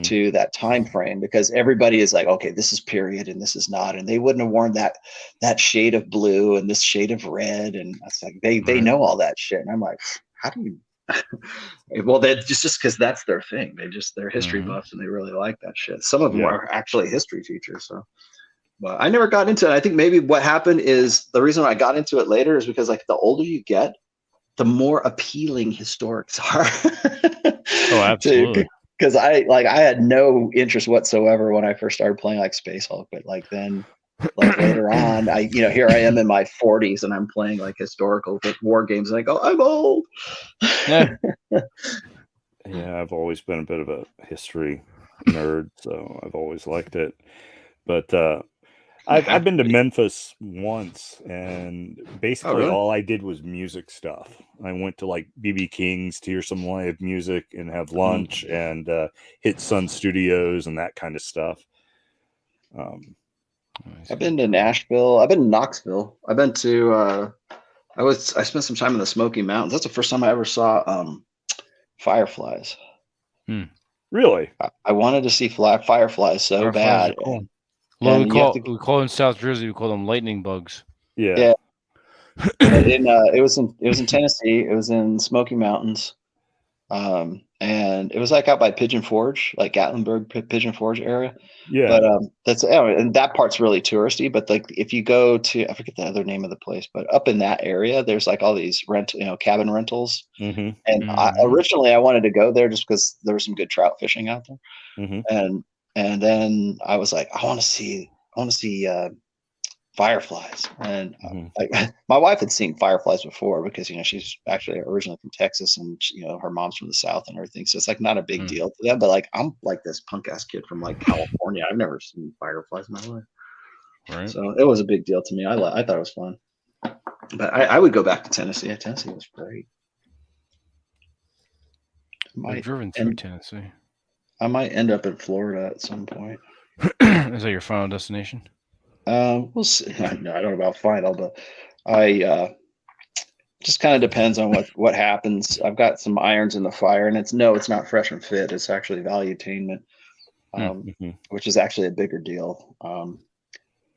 to that time frame, because everybody is like, okay, this is period and this is not, and they wouldn't have worn that shade of blue and this shade of red, and it's like they know all that shit, and I'm like, how do you? Well, they just because that's their thing. They're history buffs and they really like that shit. Some of them are actually history teachers. So, but I never got into it. I think maybe what happened is the reason I got into it later is because like the older you get, the more appealing historics are. Oh, absolutely. Because I had no interest whatsoever when I first started playing like Space Hulk, but like then. Like later on, here I am in my 40s and I'm playing like historical war games and I go, I'm old. Yeah, I've always been a bit of a history nerd, so I've always liked it. But I've been to Memphis once, and basically all I did was music stuff. I went to like BB King's to hear some live music and have lunch and hit Sun Studios and that kind of stuff. I've been to Nashville. I've been to Knoxville. I've been to. I spent some time in the Smoky Mountains. That's the first time I ever saw fireflies. Really? I wanted to see fireflies so bad. Cool. We call in South Jersey. We call them lightning bugs. Yeah. It was in Tennessee. It was in Smoky Mountains, And it was like out by Pigeon Forge, like Gatlinburg, Pigeon Forge area. Yeah. But that's and that part's really touristy. But like if you go to, I forget the other name of the place, but up in that area, there's like all these cabin rentals. Mm-hmm. And originally I wanted to go there just because there was some good trout fishing out there. Mm-hmm. And then I was like, I want to see fireflies. And my wife had seen fireflies before because she's actually originally from Texas, and her mom's from the South and everything, so it's like not a big deal to them. But like I'm like this punk ass kid from like California. I've never seen fireflies in my life, right? So it was a big deal to me. I thought it was fun, but I would go back to Tennessee. Tennessee was great. I've driven through Tennessee. I might end up in Florida at some point. Is that your final destination? We'll see. I don't know about final, but I just kind of depends on what happens. I've got some irons in the fire, and it's not Fresh and Fit. It's actually Valuetainment, which is actually a bigger deal.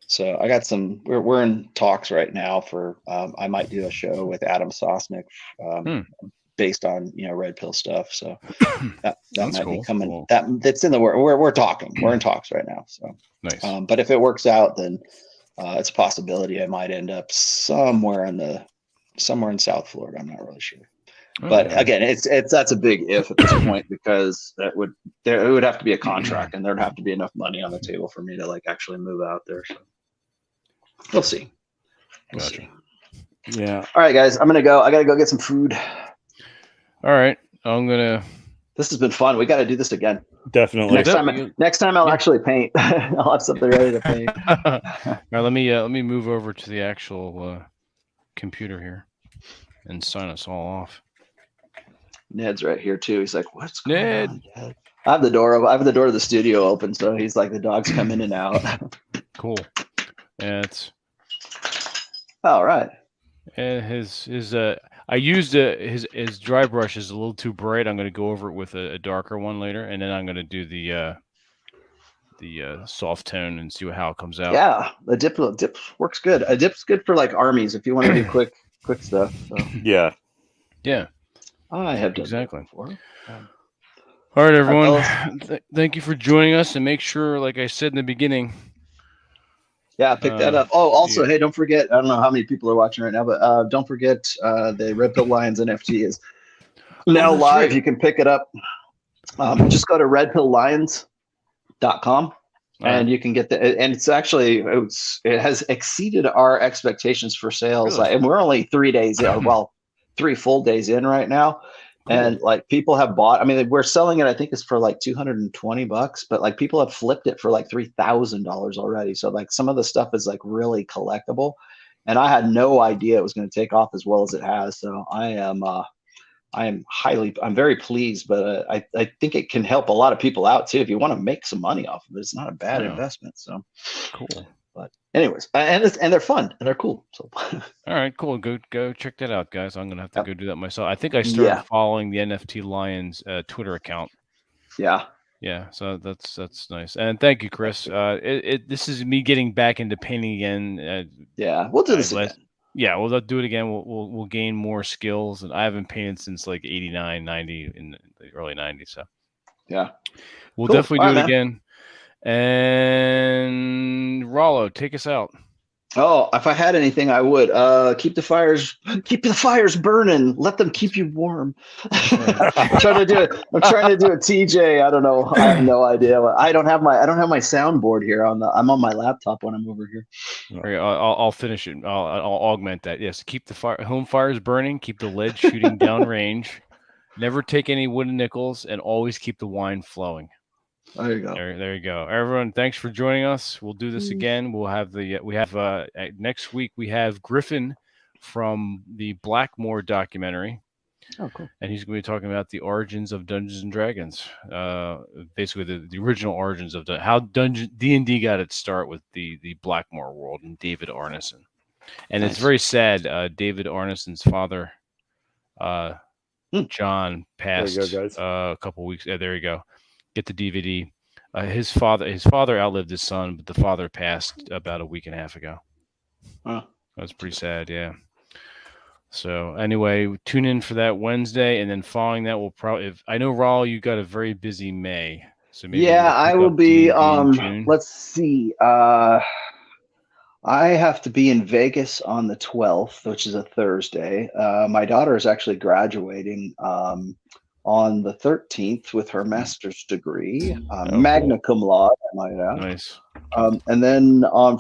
So I got some. We're in talks right now for. I might do a show with Adam Sosnick, based on Red Pill stuff. So that might be coming. Cool. That's in the work. We're talking. We're in talks right now. So nice. But if it works out, then it's a possibility I might end up somewhere in South Florida. I'm not really sure. But again, that's a big if at this point, because it would have to be a contract, and there'd have to be enough money on the table for me to like actually move out there. So we'll see. We'll see. Yeah. All right, guys, I'm gonna go. I gotta go get some food. All right, This has been fun. We got to do this again. Definitely. Next time I'll actually paint. I'll have something ready to paint. All right, let me move over to the actual computer here and sign us all off. Ned's right here too. He's like, "What's going on, Dad?" I have the door of the studio open, so he's like, the dogs come in and out. Cool. Yeah, it's all right. And his I used his dry brush is a little too bright. I'm going to go over it with a darker one later, and then I'm going to do the soft tone and see how it comes out. Yeah, the dip works good. A dip's good for like armies if you want to do quick stuff. So. Yeah. I have done exactly. That before. All right, everyone. Thank you for joining us, and make sure, like I said in the beginning. Yeah, pick that up. Oh, also, hey, don't forget, I don't know how many people are watching right now, but don't forget the Red Pill Lions NFT is now live. Right. You can pick it up. Just go to redpilllions.com and you can get and it's actually, it has exceeded our expectations for sales. Really? And we're only 3 days in, well, 3 full days in right now. Cool. And like people have bought, I mean, we're selling it, I think it's for like $220, but like people have flipped it for like $3,000 already. So like some of the stuff is like really collectible, and I had no idea it was going to take off as well as it has. So I'm very pleased, but I think it can help a lot of people out too. If you want to make some money off of it, it's not a bad investment. So cool. But anyways, and they're fun and they're cool. So all right, cool. Go check that out, guys. I'm gonna have to go do that myself. I think I started following the NFT Lions Twitter account. Yeah. So that's nice. And thank you, Chris. This is me getting back into painting again. We'll do this again. Yeah, we'll do it again. We'll gain more skills, and I haven't painted since like 89, 90 in the early 90s. So yeah, we'll definitely do it again. And Rollo, take us out. Oh, if I had anything, I would keep the fires burning. Let them keep you warm. I'm trying to do a TJ. I don't know. I have no idea. I don't have my soundboard here I'm on my laptop when I'm over here. Okay, I'll finish it. I'll augment that. Yes, keep the home fires burning. Keep the lead shooting downrange. Never take any wooden nickels, and always keep the wine flowing. There you go. There you go. Everyone, thanks for joining us. We'll do this again. We'll have next week we have Griffin from the Blackmore documentary. Oh, cool. And he's going to be talking about the origins of Dungeons and Dragons. Basically the original origins of how D&D got its start with the Blackmore world and David Arneson. And It's very sad. David Arneson's father, John, passed a couple weeks. There you go. Get the DVD. His father outlived his son, but the father passed about a week and a half ago. Wow. That's pretty sad. Yeah. So anyway, tune in for that Wednesday, and then following that, we'll probably. I know, Raul, you got a very busy May, so maybe yeah, I will be. in June. Let's see. I have to be in Vegas on the 12th, which is a Thursday. My daughter is actually graduating on the 13th with her master's degree, magna cum laude, I might add. Nice. And then on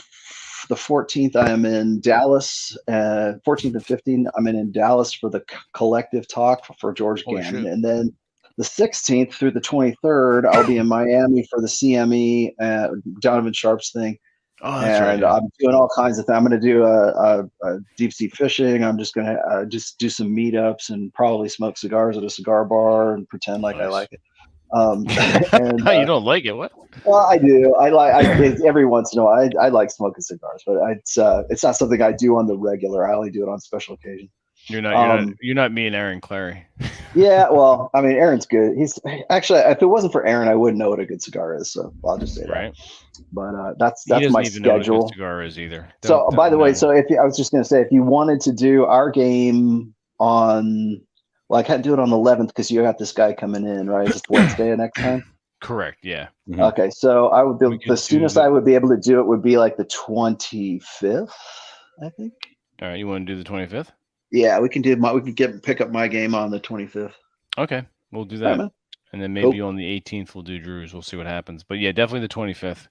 the 14th, I am in Dallas. 14th and 15th, I'm in Dallas for the collective talk for George Gannon. And then the 16th through the 23rd, I'll be in Miami for the CME, Donovan Sharp's thing. Oh, that's right. I'm doing all kinds of things. I'm going to do a deep sea fishing. I'm just going to just do some meetups and probably smoke cigars at a cigar bar and pretend like I like it. And, you don't like it? What? Well, I do. Every once in a while. I like smoking cigars, but it's not something I do on the regular. I only do it on special occasions. You're not me and Aaron Clary. Yeah, well, I mean, Aaron's good. He's actually, if it wasn't for Aaron, I wouldn't know what a good cigar is. So I'll just say that. But that's my schedule. Know what a good cigar is either. By the way, I was just going to say, if you wanted to do our game on, well, I can't do it on the 11th because you have this guy coming in, right? Just Wednesday next time. Correct. Yeah. Mm-hmm. Okay, so I would be the soonest I would be able to do it would be like the 25th, I think. All right, you want to do the 25th? Yeah, we can pick up my game on the 25th. Okay, we'll do that. Right, and then maybe on the 18th we'll do Drew's. We'll see what happens. But yeah, definitely the 25th.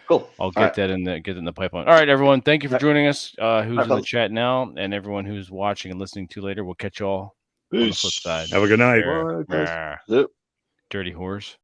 Cool. I'll get that in the pipeline. All right, everyone. Thank you for joining us. Who's in the chat now, and everyone who's watching and listening to later. We'll catch y'all on the flip side. Have a good night. Dirty whores.